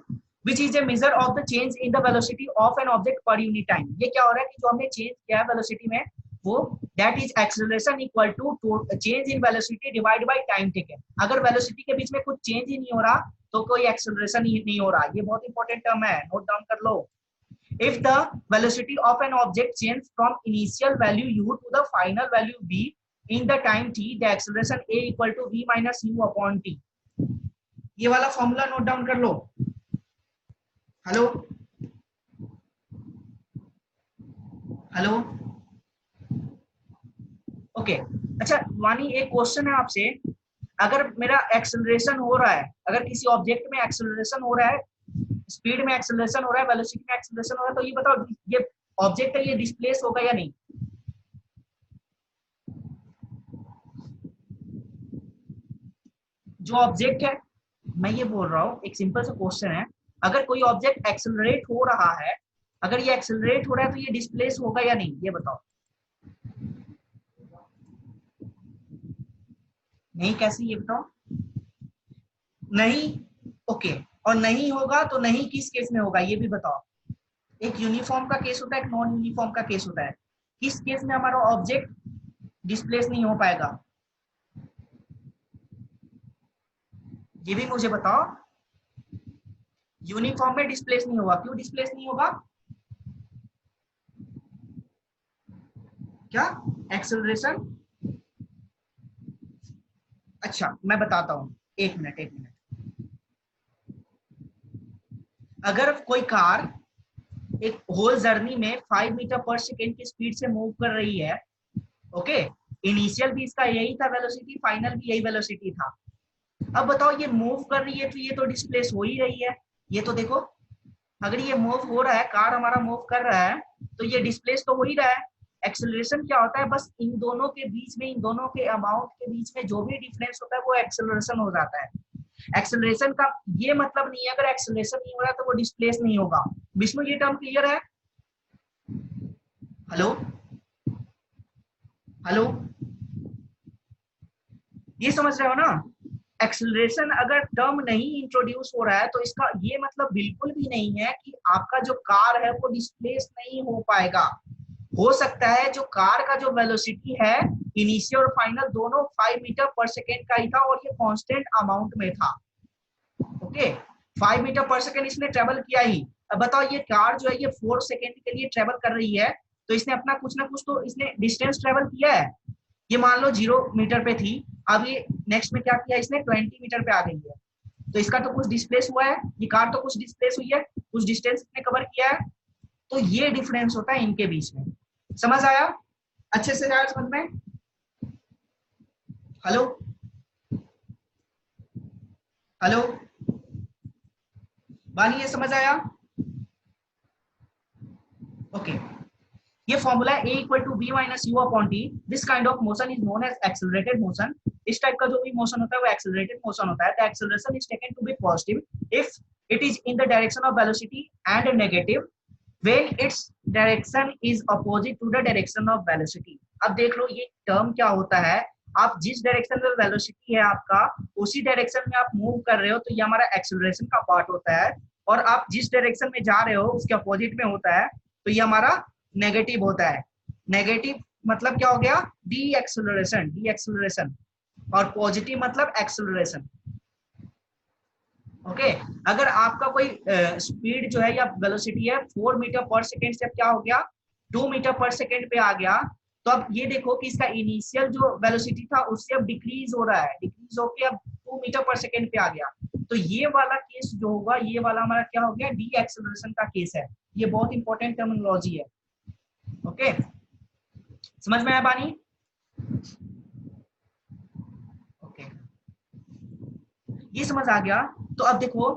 which is a measure of the change in the velocity of an object per unit time। ये क्या हो रहा है कि जो हमने चेंज किया है वेलोसिटी में, वो that is acceleration equal to change in velocity divided by time taken। अगर वेलोसिटी के बीच में कुछ चेंज ही नहीं हो रहा तो कोई एक्सेलरेशन ही नहीं हो रहा। ये बहुत इंपॉर्टेंट टर्म है, नोट डाउन कर लो। If the velocity of an object changes from initial value u to the final value v in the time t, the acceleration a equal to v minus u upon t। ये वाला formula note down कर लो। Hello hello, okay. अच्छा वानी, एक question है आपसे, अगर मेरा एक्सेलरेशन हो रहा है, अगर किसी ऑब्जेक्ट में एक्सेलरेशन हो रहा है, स्पीड में एक्सेलरेशन हो रहा है, वेलोसिटी में एक्सेलरेशन हो रहा है, तो ये बताओ ये ऑब्जेक्ट है ये डिस्प्लेस होगा या नहीं? जो ऑब्जेक्ट है, मैं ये बोल रहा हूँ, एक सिंपल सा क्वेश्चन है, अगर कोई ऑब्जेक्ट एक्सेलरेट हो रहा है, अगर ये एक्सेलरेट हो रहा है तो ये डिस्प्लेस होगा या नहीं, ये बताओ। नहीं, कैसे, ये बताओ। नहीं, ओके, और नहीं होगा तो नहीं किस केस में होगा ये भी बताओ। एक यूनिफॉर्म का केस होता है, एक नॉन यूनिफॉर्म का केस होता है, किस केस में हमारा ऑब्जेक्ट डिस्प्लेस नहीं हो पाएगा, ये भी मुझे बताओ। यूनिफॉर्म में डिस्प्लेस नहीं होगा, क्यों डिस्प्लेस नहीं होगा? क्या एक्सेलरेशन? अच्छा मैं बताता हूं, एक मिनट एक मिनट। अगर कोई कार एक होल जर्नी में 5 मीटर पर सेकेंड की स्पीड से मूव कर रही है, ओके, इनिशियल भी इसका यही था वेलोसिटी, फाइनल भी यही वेलोसिटी था। अब बताओ ये मूव कर रही है तो ये तो डिस्प्लेस हो ही रही है, ये तो देखो, अगर ये मूव हो रहा है, कार हमारा मूव कर रहा है, तो ये डिस्प्लेस तो हो ही रहा है। एक्सेलरेशन क्या होता है, बस इन दोनों के बीच में, इन दोनों के अमाउंट के बीच में जो भी डिफरेंस होता है वो एक्सेलरेशन हो जाता है। एक्सेलरेशन का ये मतलब नहीं है अगर एक्सेलरेशन नहीं हो रहा तो वो डिस्प्लेस नहीं होगा। विष्णु ये टर्म क्लियर है? हेलो हेलो, ये समझ रहे हो ना? एक्सेलरेशन अगर टर्म नहीं इंट्रोड्यूस हो रहा है तो इसका ये मतलब बिल्कुल भी नहीं है कि आपका जो कार है वो डिस्प्लेस नहीं हो पाएगा। हो सकता है जो कार का जो वेलोसिटी है इनिशियल और फाइनल दोनों 5 मीटर पर सेकेंड का ही था और ये कांस्टेंट अमाउंट में था। ओके, 5 मीटर पर सेकेंड इसने ट्रेवल किया ही। अब बताओ ये कार जो है ये 4 सेकेंड के लिए ट्रेवल कर रही है, तो इसने अपना कुछ ना कुछ तो इसने डिस्टेंस ट्रेवल किया है। ये मान लो 0 मीटर पे थी, अब ये नेक्स्ट में क्या किया इसने 20 मीटर पे आ गई है, तो इसका तो कुछ डिस्प्लेस हुआ है, ये कार तो कुछ डिस्प्लेस हुई है, कुछ डिस्टेंस इसने कवर किया है। तो ये डिफरेंस होता है इनके बीच में। समझ आया? अच्छे से आया समझ में? हेलो हेलो बानी, ये समझ आया? ओके, ये फॉर्मूला है a equal to b minus you upon t. This kind of motion is known as accelerated motion. इस टाइप का जो भी मोशन होता है वो एक्सेलरेटेड मोशन होता है। The acceleration is taken to be positive if it is in the direction of velocity and negative when its direction is opposite to the direction of velocity. अब देख लो ये टर्म क्या होता है, आप जिस डायरेक्शन में वेलोसिटी है आपका उसी डायरेक्शन में आप मूव कर रहे हो तो ये हमारा एक्सेलरेशन का पार्ट होता है, और आप जिस डायरेक्शन में जा रहे हो उसके अपोजिट में होता है तो ये हमारा नेगेटिव होता है। नेगेटिव मतलब क्या हो गया? डी एक्सेलरेशन, और पॉजिटिव मतलब एक्सेलरेशन। ओके, अगर आपका कोई स्पीड जो है या वेलोसिटी है 4 मीटर पर सेकेंड से क्या हो गया 2 मीटर पर सेकेंड पे आ गया, तो अब ये देखो कि इसका इनिशियल जो वेलोसिटी था उससे अब डिक्रीज हो रहा है, डिक्रीज होके अब 2 मीटर पर सेकेंड पे आ गया। तो ये वाला केस जो होगा ये वाला हमारा क्या हो गया? डी एक्सेलरेशन का केस है। ये बहुत इंपॉर्टेंट टर्मिनोलॉजी है। ओके, समझ में आया बानी? ओके, ये समझ आ गया। तो अब देखो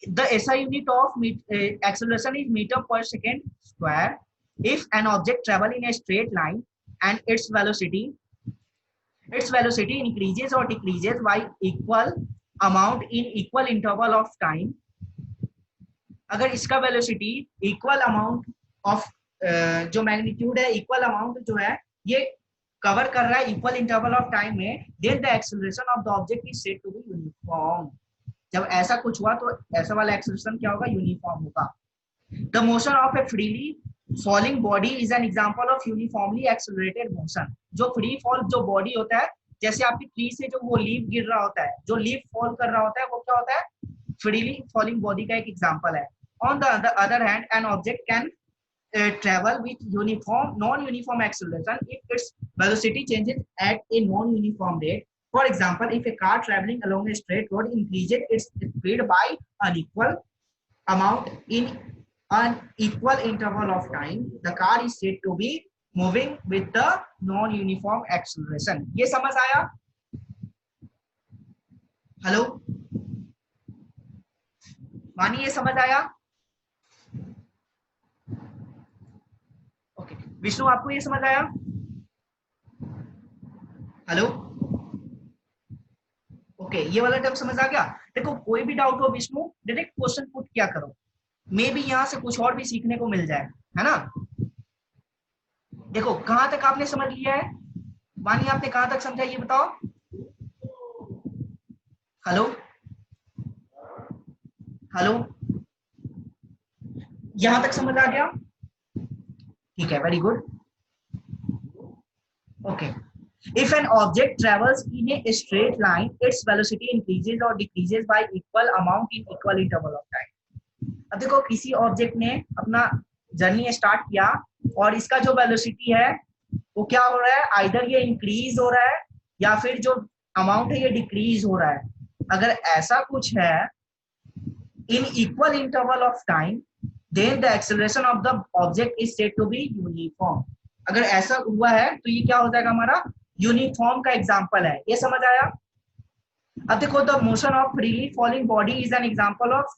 the SI unit of acceleration is metre per second square if an object travel in a straight line and its velocity increases or decreases by equal amount in equal interval of time। अगर इसका velocity equal amount of जो magnitude है equal amount जो है ये cover कर रहा है इक्वल इंटरवल ऑफ टाइम में, then the acceleration of the object is said to be uniform. जब ऐसा कुछ हुआ तो ऐसा वाला एक्सेलरेशन क्या होगा? यूनिफॉर्म होगा। The motion of A freely falling body is an example of uniformly accelerated motion. जो फ्री फॉल जो बॉडी होता है, जैसे आपकी ट्री से जो वो लीफ गिर रहा होता है, जो लीफ फॉल कर रहा होता है वो क्या होता है? फ्रीली फॉलिंग बॉडी का एक एग्जांपल है। On the other hand an object can travel with non-uniform acceleration if its velocity changes at a non-uniform rate. For example, if a car traveling along a straight road increases its speed by an equal amount in an equal interval of time, the car is said to be moving with the non-uniform acceleration. ये समझ आया? Hello मानी, ये समझ आया? Okay, Vishnu आपको ये समझ आया? हेलो ओके, ये वाला टर्म समझ आ गया? देखो कोई भी डाउट हो विष्णु डायरेक्ट क्वेश्चन पुट किया करो, मे भी यहाँ से कुछ और भी सीखने को मिल जाए, है ना? देखो कहां तक आपने समझ लिया है? वानी आपने कहां तक समझा ये बताओ? हेलो हेलो, यहां तक समझ आ गया? ठीक है, very good. Okay, if an object travels in a straight line its velocity increases or decreases by equal amount in equal interval of time। अब देखो किसी ऑब्जेक्ट ने अपना जर्नी स्टार्ट किया और इसका जो वेलोसिटी है वो क्या हो रहा है? आइदर ये इंक्रीज हो रहा है या फिर जो अमाउंट है ये डिक्रीज हो रहा है। अगर ऐसा कुछ है in equal interval of time then the acceleration of the object is said to be uniform। अगर ऐसा हुआ है तो ये क्या हो जाएगा? हमारा यूनिफॉर्म का एग्जांपल है। ये समझ आया? अब देखो the motion of freely falling body is an example of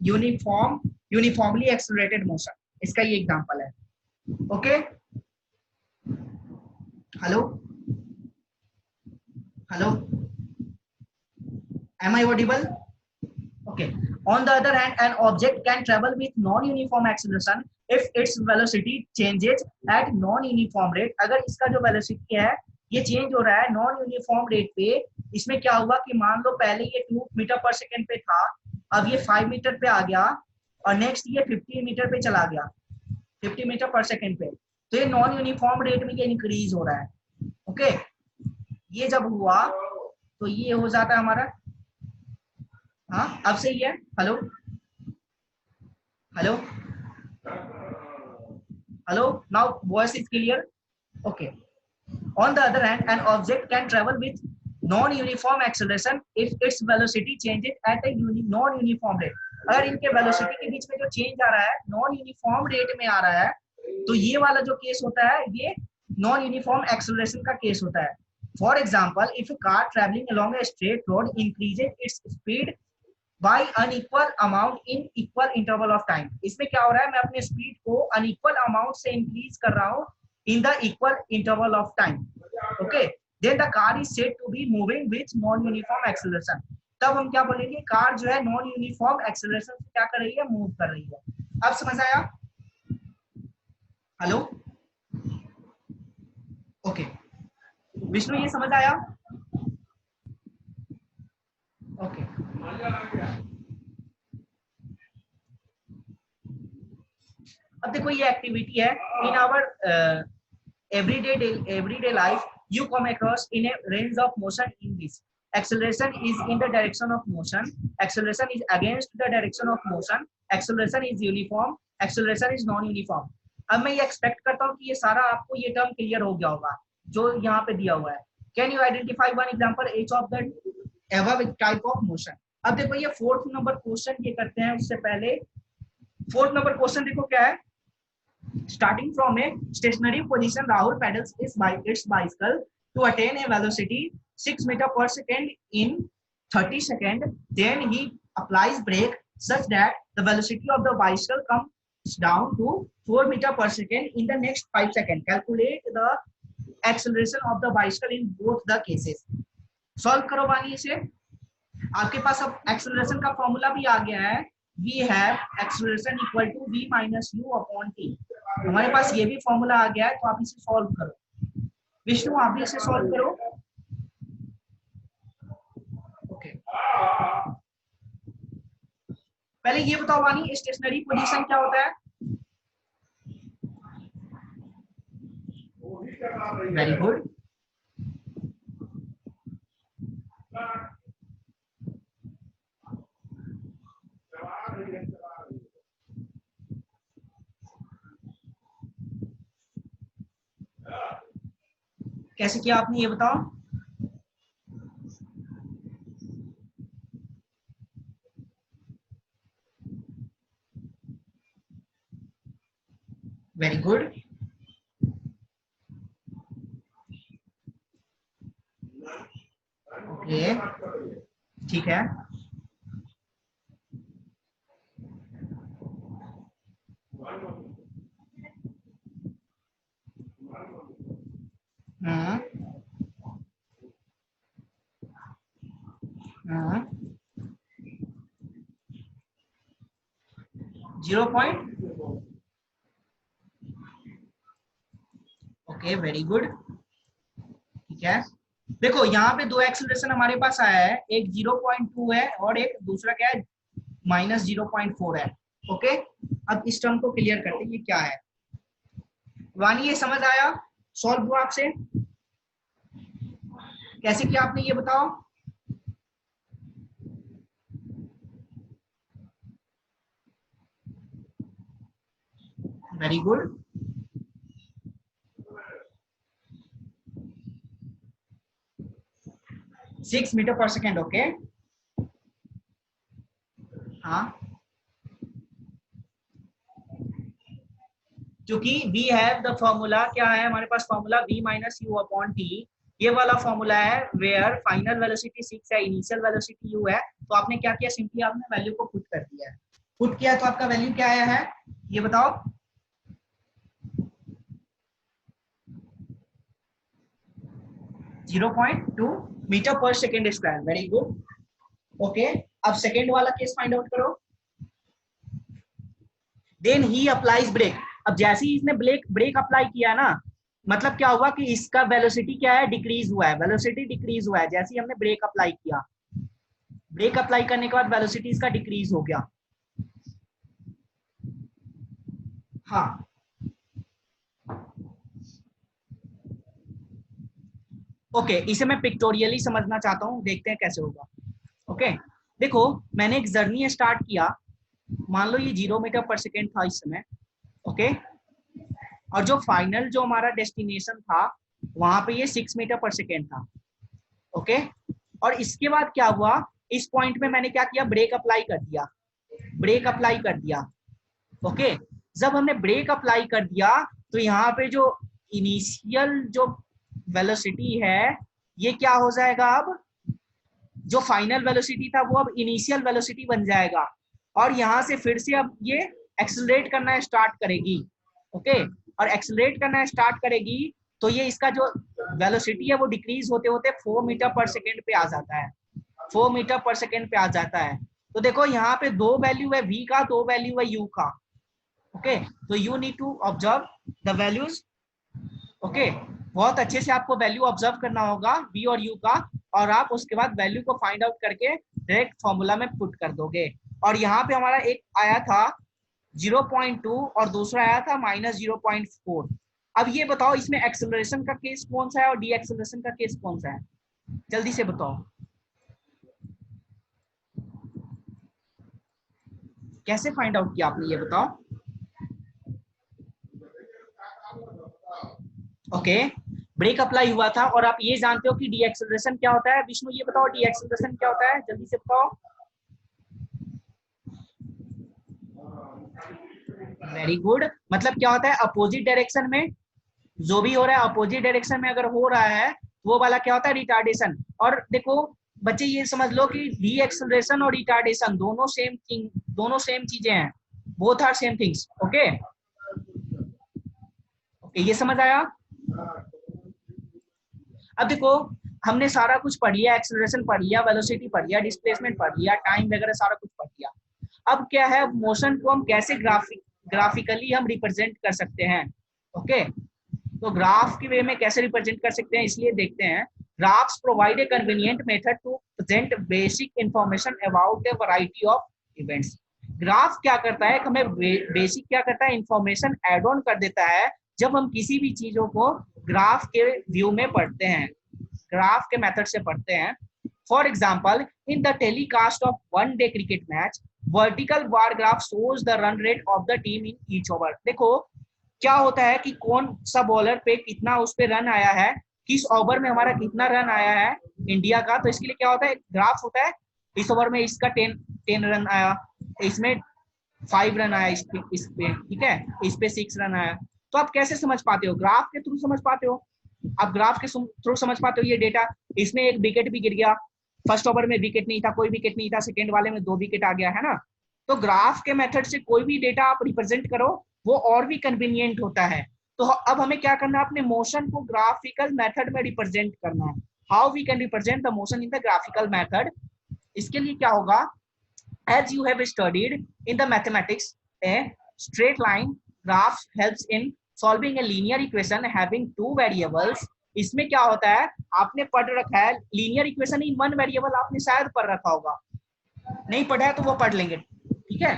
uniformly accelerated motion. इसका ये एग्जांपल है। Okay, hello hello, am I audible? Okay. On the other hand, an object can travel with non-uniform acceleration if its velocity changes at non-uniform rate। अगर इसका जो velocity है ये change हो रहा है नॉन यूनिफॉर्म रेट पे इसमें क्या हुआ कि मान लो पहले ये 2 मीटर पर सेकेंड पे था, अब ये 5 मीटर पे आ गया, और नेक्स्ट ये 50 मीटर पे चला गया, 50 मीटर पर सेकेंड पे। तो ये नॉन यूनिफॉर्म रेट में ये इंक्रीज हो रहा है। ओके, ये जब हुआ तो ये हो जाता है हमारा, हाँ अब सही है। Hello hello hello, now voice is clear? Okay. On the other hand, an object can travel with non-uniform acceleration if its velocity changes at a non-uniform rate. अगर इनके वेलोसिटी के बीच में जो चेंज आ रहा है नॉन यूनिफॉर्म रेट में आ रहा है, तो ये वाला जो केस होता है ये नॉन यूनिफॉर्म एक्सेलरेशन का केस होता है। For example, if a car traveling along a straight road increases its speed by unequal amount in equal interval of time. इसमें क्या हो रहा है, मैं अपने स्पीड को अनइक्वल अमाउंट से इंक्रीज कर रहा हूँ in the equal interval of time. Okay, then the car is said to be moving with non-uniform acceleration. तब हम क्या बोलेंगे, कार जो है नॉन यूनिफॉर्म एक्सेलरेशन से क्या कर रही है, मूव कर रही है। अब समझ आया? हेलो, ओके विष्णु, ये समझ आया? ओके, अब देखो ये एक्टिविटी है in our everyday life. You come across in a range of motion in this. Acceleration is in the direction of motion, acceleration is against the direction of motion, acceleration is uniform, acceleration is non uniform. अब मैं ये expect करता हूँ कि ये सारा आपको ये टर्म क्लियर हो गया होगा जो यहाँ पे दिया हुआ है। Can you identify one example each of the above type of motion? अब देखो ये 4th नंबर क्वेश्चन ये करते हैं, उससे पहले 4th नंबर क्वेश्चन देखो क्या है। Starting from a stationary position, Rahul pedals its bicycle to attain a velocity 6 meter per second in 30 seconds. Then he applies brake such that the velocity of the bicycle comes down to 4 meter per second in the next 5 seconds. Calculate the acceleration of the bicycle in both the cases. Solve करो बानी इसे। आपके पास अब acceleration का formula भी आ गया है। We have acceleration equal to v minus u upon t. हमारे पास ये भी फॉर्मूला आ गया है, तो आप इसे सॉल्व करो। विष्णु आप भी इसे सॉल्व करो। ओके, पहले ये बताओ वानी, स्टेशनरी पोजीशन क्या होता है? Very good. कैसे किया आपने ये बताओ? Very good. ओके, ठीक है। हाँ 0 पॉइंट। ओके, वेरी गुड, ठीक है। देखो यहाँ पे दो एक्सेलरेशन हमारे पास आया है, एक 0.2 है और एक दूसरा क्या है -0.4 है। ओके, अब इस टर्म को क्लियर करते हैं, ये क्या है। वानी ये समझ आया? सॉल्व हुआ आपसे? कैसे किया आपने ये बताओ? Very good. Six metre per second. Okay, हाँ, क्योंकि वी हैव द फॉर्मूला, क्या है हमारे पास formula v minus you upon T, ये वाला फॉर्मूला है वेयर फाइनल वेलोसिटी 6 है, इनिशियल वेलोसिटी u है। तो आपने क्या किया, सिंपली आपने वैल्यू को पुट कर दिया है। पुट किया तो आपका वैल्यू क्या आया है ये बताओ? Zero 0.2 metre per second square. Very good. Okay, अब सेकेंड वाला केस फाइंड आउट करो। Then he applies brake. अब जैसे ही इसने ब्रेक अप्लाई किया ना, मतलब क्या हुआ कि इसका वेलोसिटी क्या है, डिक्रीज हुआ है, वेलोसिटी डिक्रीज हुआ है जैसे ही हमने ब्रेक अप्लाई किया। ब्रेक अप्लाई करने के बाद वेलोसिटी इसका डिक्रीज हो गया। हाँ ओके, इसे मैं पिक्टोरियली समझना चाहता हूँ, देखते हैं कैसे होगा। ओके देखो, मैंने एक जर्नी स्टार्ट किया, मान लो ये 0 मीटर पर सेकेंड था इस समय। ओके और जो फाइनल जो हमारा डेस्टिनेशन था वहां पे ये 6 मीटर पर सेकेंड था। ओके और इसके बाद क्या हुआ, इस पॉइंट में मैंने क्या किया, ब्रेक अप्लाई कर दिया, ब्रेक अप्लाई कर दिया। ओके जब हमने ब्रेक अप्लाई कर दिया तो यहाँ पे जो इनिशियल जो वेलोसिटी है ये क्या हो जाएगा, अब जो फाइनल वेलोसिटी था वो अब इनिशियल वेलोसिटी बन जाएगा, और यहाँ से फिर से अब ये एक्सेलरेट करना स्टार्ट करेगी। ओके और एक्सेलरेट करना स्टार्ट करेगी तो ये इसका जो वेलोसिटी है वो डिक्रीज होते होते 4 मीटर पर सेकेंड पे आ जाता है, 4 मीटर पर सेकेंड पे आ जाता है। तो देखो यहाँ पे दो वैल्यू है v का, दो वैल्यू है u का। ओके तो you need to observe the values. Okay बहुत अच्छे से आपको वैल्यू ऑब्जर्व करना होगा v और u का, और आप उसके बाद वैल्यू को फाइंड आउट करके डायरेक्ट फॉर्मूला में पुट कर दोगे। और यहाँ पे हमारा एक आया था 0.2 और दूसरा आया था -0.4। अब ये बताओ इसमें एक्सेलरेशन का केस कौन सा है और डी एक्सेलरेशन का केस कौन सा है, जल्दी से बताओ, कैसे फाइंड आउट किया आपने ये बताओ। ओके ब्रेक अप्लाई हुआ था और आप ये जानते हो कि डी एक्सेलरेशन क्या होता है, विष्णु ये बताओ डी एक्सेलरेशन क्या होता है, जल्दी से बताओ। वेरी गुड, मतलब क्या होता है, अपोजिट डायरेक्शन में जो भी हो रहा है, अपोजिट डायरेक्शन में अगर हो रहा है तो वो वाला क्या होता है, रिटार्डेशन। और देखो बच्चे ये समझ लो कि डी एक्सेलरेशन और रिटार्डेशन दोनों सेम थिंग, दोनों सेम चीजें हैं, both are same things. Okay okay ये समझ आया। अब देखो हमने सारा कुछ पढ़ लिया, एक्सेलरेशन पढ़ लिया, वेलोसिटी पढ़ लिया, डिस्प्लेसमेंट पढ़ लिया, टाइम वगैरह सारा कुछ पढ़ लिया। अब क्या है, मोशन को हम कैसे ग्राफिकली हम रिप्रेजेंट कर सकते हैं। ओके तो ग्राफ के वे में कैसे रिप्रेजेंट कर सकते हैं, इसलिए देखते हैं। Graphs provide a convenient method to present basic information about a variety of events. Graph क्या करता है, हमें बेसिक क्या करता है, इंफॉर्मेशन एड ऑन कर देता है जब हम किसी भी चीजों को ग्राफ के व्यू में पढ़ते हैं, ग्राफ के मेथड से पढ़ते हैं। For example in the telecast of one day cricket match, vertical bar graph shows the run rate of the team in each over. देखो क्या होता है कि कौन सा बॉलर पे कितना उस पे रन आया है, किस ओवर में हमारा कितना रन आया है इंडिया का, तो इसके लिए क्या होता है, ग्राफ होता है। इस ओवर में इसका 10 रन आया, इसमें 5 रन आया, इस पे ठीक है, इस पे 6 रन आया। तो आप कैसे समझ पाते हो, ग्राफ के थ्रू समझ पाते हो, आप ग्राफ के थ्रू समझ पाते हो ये डेटा। इसमें एक विकेट भी गिर गया, फर्स्ट ओवर में विकेट नहीं था, कोई विकेट नहीं था, सेकेंड वाले में 2 विकेट आ गया है ना। तो ग्राफ के मेथड से कोई भी डेटा आप रिप्रेजेंट करो वो और भी कन्वीनियंट होता है। तो अब हमें क्या करना है, अपने मोशन को ग्राफिकल मेथड में रिप्रेजेंट करना है। How we can represent the motion in the graphical method, इसके लिए क्या होगा, as you have studied in the mathematics, a straight line graph helps in solving a linear equation having two variables। इसमें क्या होता है, आपने पढ़ रखा है linear equation in one variable, आपने शायद पढ़ रखा होगा, नहीं पढ़ा है तो वो पढ़ लेंगे, ठीक है,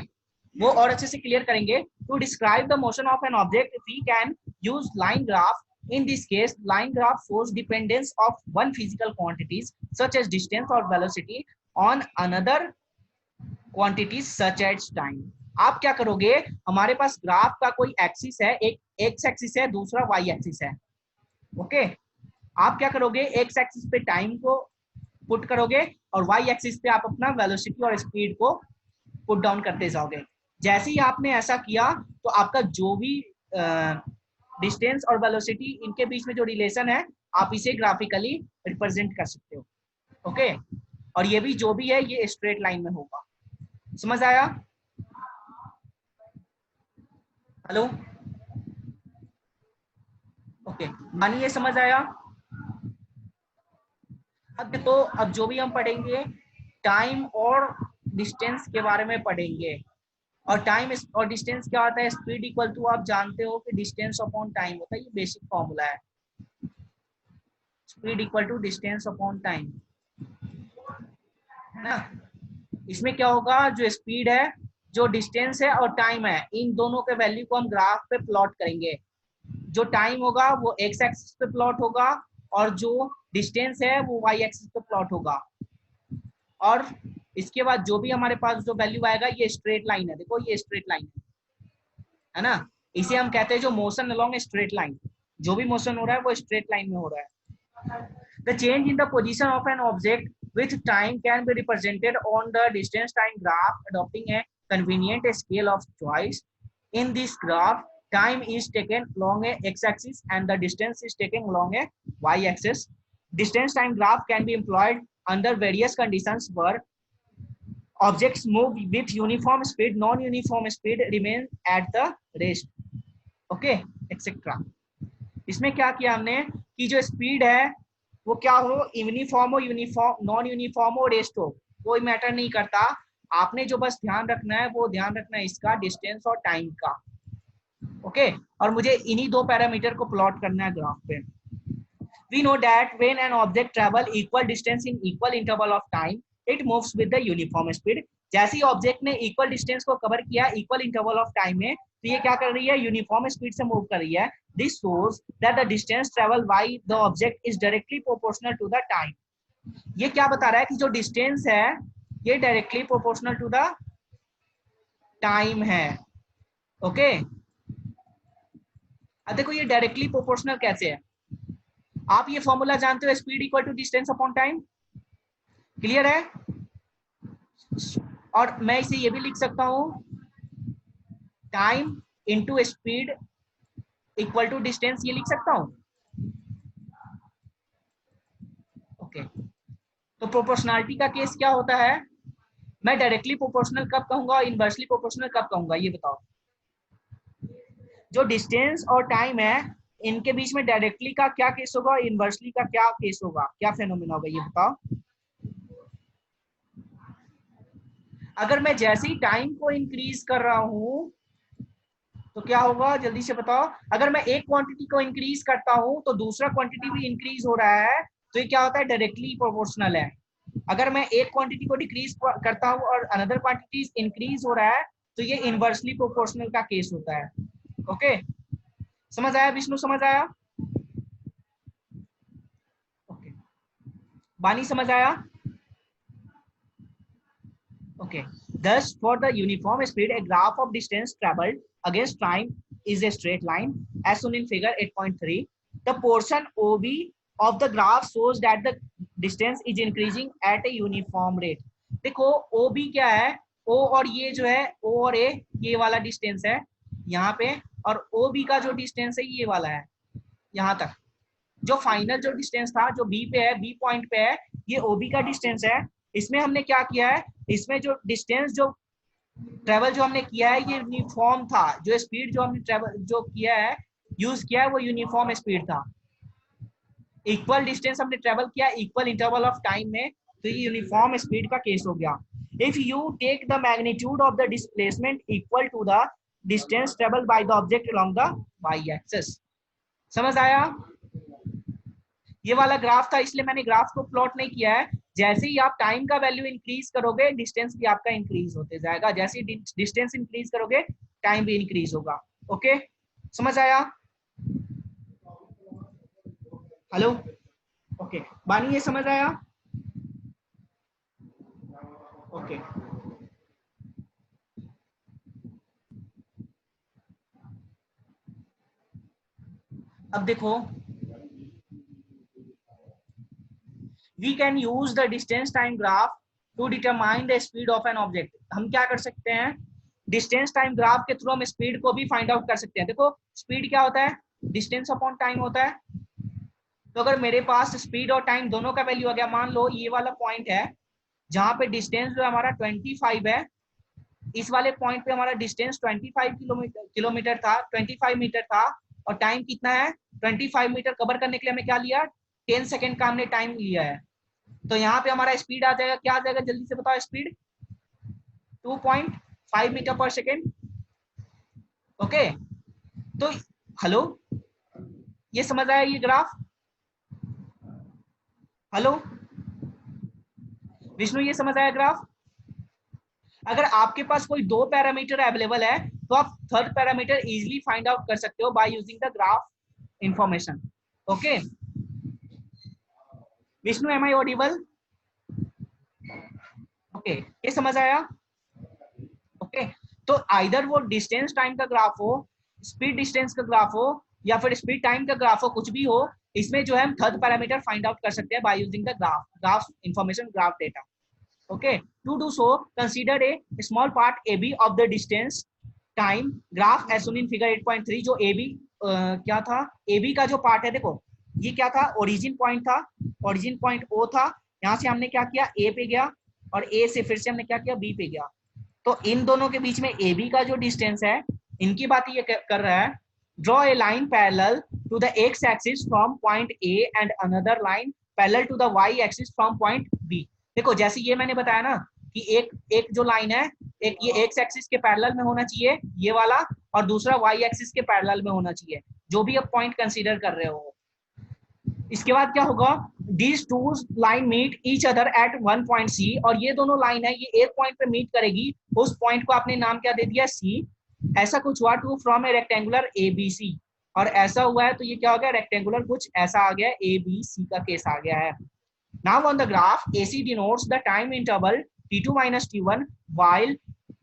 वो और अच्छे से क्लियर करेंगे। To describe the motion of an object we can use line graph. In this case, line graph shows dependence of one physical quantities such as distance or velocity on another quantities such as time। आप क्या करोगे, हमारे पास graph का कोई axis है, एक x axis है, दूसरा वाई एक्सिस है। ओके आप क्या करोगे, एक्स एक्सिस पे टाइम को पुट करोगे और वाई एक्सिस पे आप अपना वेलोसिटी और स्पीड को पुट डाउन करते जाओगे। जैसे ही आपने ऐसा किया तो आपका जो भी डिस्टेंस और वेलोसिटी इनके बीच में जो रिलेशन है आप इसे ग्राफिकली रिप्रेजेंट कर सकते हो। ओके और ये भी जो भी है ये स्ट्रेट लाइन में होगा। समझ आया, हेलो, ओके मानिए समझ आया। अब तो अब जो भी हम पढ़ेंगे टाइम और डिस्टेंस के बारे में पढ़ेंगे। और टाइम और डिस्टेंस क्या होता है, स्पीड इक्वल टू, आप जानते हो कि डिस्टेंस अपॉन टाइम होता है, ये बेसिक फॉर्मूला है, speed equal to distance upon time, है ना। इसमें क्या होगा, जो स्पीड है, जो डिस्टेंस है और टाइम है, इन दोनों के वैल्यू को हम ग्राफ पे प्लॉट करेंगे। जो टाइम होगा वो एक्स एक्सिस पे प्लॉट होगा और जो डिस्टेंस है वो वाई एक्सिस पे प्लॉट होगा। और इसके बाद जो भी हमारे पास जो वैल्यू आएगा, ये स्ट्रेट लाइन है, देखो ये स्ट्रेट लाइन है ना। इसे हम कहते हैं जो मोशन अलोंग स्ट्रेट लाइन, जो भी मोशन हो रहा है वो स्ट्रेट लाइन में हो रहा है। The change in the position of an object with time can be represented on the distance time graph adopting a convenient scale of choice. In this graph, time is taken along a x-axis and the distance is taken along a y-axis. Distance time graph can be employed under various conditions where objects move with uniform speed, non-uniform speed remain at the rest. Okay, etc. इसमें क्या किया हमने कि जो speed है वो क्या हो, यूनिफॉर्म हो, यूनिफॉर्म नॉन यूनिफॉर्म हो, रेस्ट हो, कोई मैटर नहीं करता। आपने जो बस ध्यान रखना है वो ध्यान रखना है इसका डिस्टेंस और टाइम का। ओके, और मुझे इन्हीं दो पैरामीटर को प्लॉट करना है ग्राफ पे। We know that when an object travel equal distance in equal interval of time, it moves with the uniform speed. जैसे ही ऑब्जेक्ट ने इक्वल डिस्टेंस को कवर किया इक्वल इंटरवल ऑफ टाइम में, तो ये क्या कर रही है, यूनिफॉर्म स्पीड से मूव कर रही है। This shows that the distance travel by the object is directly proportional to the time. ये क्या बता रहा है कि जो डिस्टेंस है ये directly proportional to the time है। ओके, अब देखो ये डायरेक्टली प्रोपोर्शनल कैसे है, आप ये फॉर्मूला जानते हो, speed equal to distance upon time, clear है। और मैं इसे ये भी लिख सकता हूं, time into speed equal to distance, ये लिख सकता हूं। ओके, तो प्रोपोर्शनलिटी का केस क्या होता है, मैं डायरेक्टली प्रोपोर्शनल कब कहूंगा और इनवर्सली प्रोपोर्शनल कब कहूंगा, ये बताओ। जो डिस्टेंस और टाइम है इनके बीच में डायरेक्टली का क्या केस होगा, इनवर्सली का क्या केस होगा, क्या फेनोमेना होगा, ये बताओ। अगर मैं जैसे ही टाइम को इंक्रीज कर रहा हूं तो क्या होगा, जल्दी से बताओ। अगर मैं एक क्वांटिटी को इंक्रीज करता हूं तो दूसरा क्वांटिटी भी इंक्रीज हो रहा है, तो ये क्या होता है, डायरेक्टली प्रोपोर्शनल है। अगर मैं एक क्वांटिटी को डिक्रीज करता हूं और अनदर क्वांटिटी इंक्रीज हो रहा है, तो ये इनवर्सली प्रोपोर्शनल का केस होता है। ओके, समझ आया विष्णु, समझ आया। ओके, बानी समझ आया। Okay. Thus, for the uniform speed, a graph of distance traveled against time is a straight line, as shown in figure 8.3. The portion OB of the graph shows that the distance is increasing at a uniform rate. देखो OB क्या है, O और ये जो है O और A, ये वाला डिस्टेंस है यहाँ पे, और OB का जो डिस्टेंस है ये वाला है यहाँ तक। जो फाइनल जो डिस्टेंस था जो B पे है, B पॉइंट पे है, ये OB का डिस्टेंस है। इसमें हमने क्या किया है, इसमें जो डिस्टेंस जो ट्रेवल जो हमने किया है ये यूनिफॉर्म था, जो स्पीड जो हमने ट्रेवल जो किया है यूज किया है वो यूनिफॉर्म स्पीड था। इक्वल डिस्टेंस हमने ट्रेवल किया इक्वल इंटरवल ऑफ टाइम में, तो ये यूनिफॉर्म स्पीड का केस हो गया। If you take the magnitude of the displacement equal to the distance travel by the object along the y axis. समझ आया। ये वाला ग्राफ था इसलिए मैंने ग्राफ को प्लॉट नहीं किया है। जैसे ही आप टाइम का वैल्यू इंक्रीज करोगे डिस्टेंस भी आपका इंक्रीज होते जाएगा, जैसे ही डिस्टेंस इंक्रीज करोगे टाइम भी इंक्रीज होगा। ओके, समझ आया। हेलो, ओके, बानी ये समझ आया। ओके, अब देखो, we can use the distance time graph to determine the speed of an object. हम क्या कर सकते हैं, डिस्टेंस टाइम ग्राफ के थ्रू हम स्पीड को भी फाइंड आउट कर सकते हैं। देखो स्पीड क्या होता है, डिस्टेंस अपॉन टाइम होता है। तो अगर मेरे पास स्पीड और टाइम दोनों का वैल्यू आ गया, मान लो ये वाला पॉइंट है जहां पे डिस्टेंस जो हमारा 25 है, इस वाले पॉइंट पे हमारा डिस्टेंस 25 किलोमीटर था, 25 मीटर था, और टाइम कितना है 25 मीटर कवर करने के लिए हमें क्या लिया, 10 सेकेंड का हमने टाइम लिया है। तो यहाँ पे हमारा स्पीड आ जाएगा, क्या आ जाएगा जल्दी से बताओ, speed 2.5 5 metre per second. Okay, तो हेलो, ये समझ आया ये ग्राफ? हेलो विष्णु, ये समझ आया ग्राफ? अगर आपके पास कोई दो पैरामीटर अवेलेबल है तो आप third parameter easily find out कर सकते हो by using the graph information. Okay Vishnu, am I audible? Okay, ये समझ आया? ओके, तो आइदर वो डिस्टेंस टाइम का ग्राफ हो, स्पीड डिस्टेंस का ग्राफ हो, या फिर स्पीड टाइम का ग्राफ हो, कुछ भी हो, इसमें जो है हम थर्ड पैरामीटर फाइंड आउट कर सकते हैं bye using the graph information, graph data. Okay, to do so, consider a small part AB of the distance time graph as shown in figure 8.3। जो AB क्या था, AB का जो part है, देखो ये क्या था, ओरिजिन पॉइंट था, ओरिजिन पॉइंट O था, यहाँ से हमने क्या किया, A पे गया, और A से फिर से हमने क्या किया, B पे गया। तो इन दोनों के बीच में AB का जो डिस्टेंस है, इनकी बात ये कर रहा है, draw a line parallel to the x axis from point A and another line parallel to the y axis from point B। देखो जैसे ये मैंने बताया ना कि एक जो लाइन है, एक ये एक्स एक्सिस के पैरेलल में होना चाहिए ये वाला, और दूसरा वाई एक्सिस के पैरेलल में होना चाहिए, जो भी आप पॉइंट कंसीडर कर रहे हो। इसके बाद क्या होगा, these two line meet each other at one point C, और ये दोनों लाइन है ये एक पॉइंट पे मीट करेगी, उस पॉइंट को आपने नाम क्या दे दिया, सी। ऐसा कुछ हुआ to from a rectangular A B C, और ऐसा हुआ है तो ये क्या हो गया, रेक्टेंगुलर कुछ ऐसा आ गया, ए बी सी का केस आ गया है। Now on the graph, AC denotes the time interval T2 minus T1, while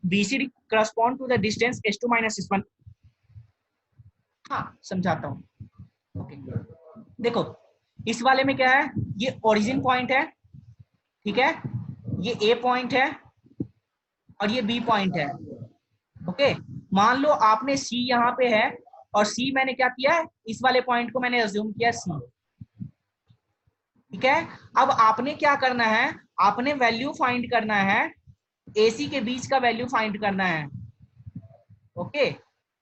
BC correspond to the distance S2 minus S1। हाँ समझाता हूँ। ओके, देखो इस वाले में क्या है, ये ओरिजिन पॉइंट है, ठीक है, ये A पॉइंट है और ये B पॉइंट है। ओके, मान लो आपने C यहाँ पे है और C मैंने क्या किया है, इस वाले पॉइंट को मैंने अज्यूम किया C, ठीक है। अब आपने क्या करना है, आपने वैल्यू फाइंड करना है, AC के बीच का वैल्यू फाइंड करना है। ओके,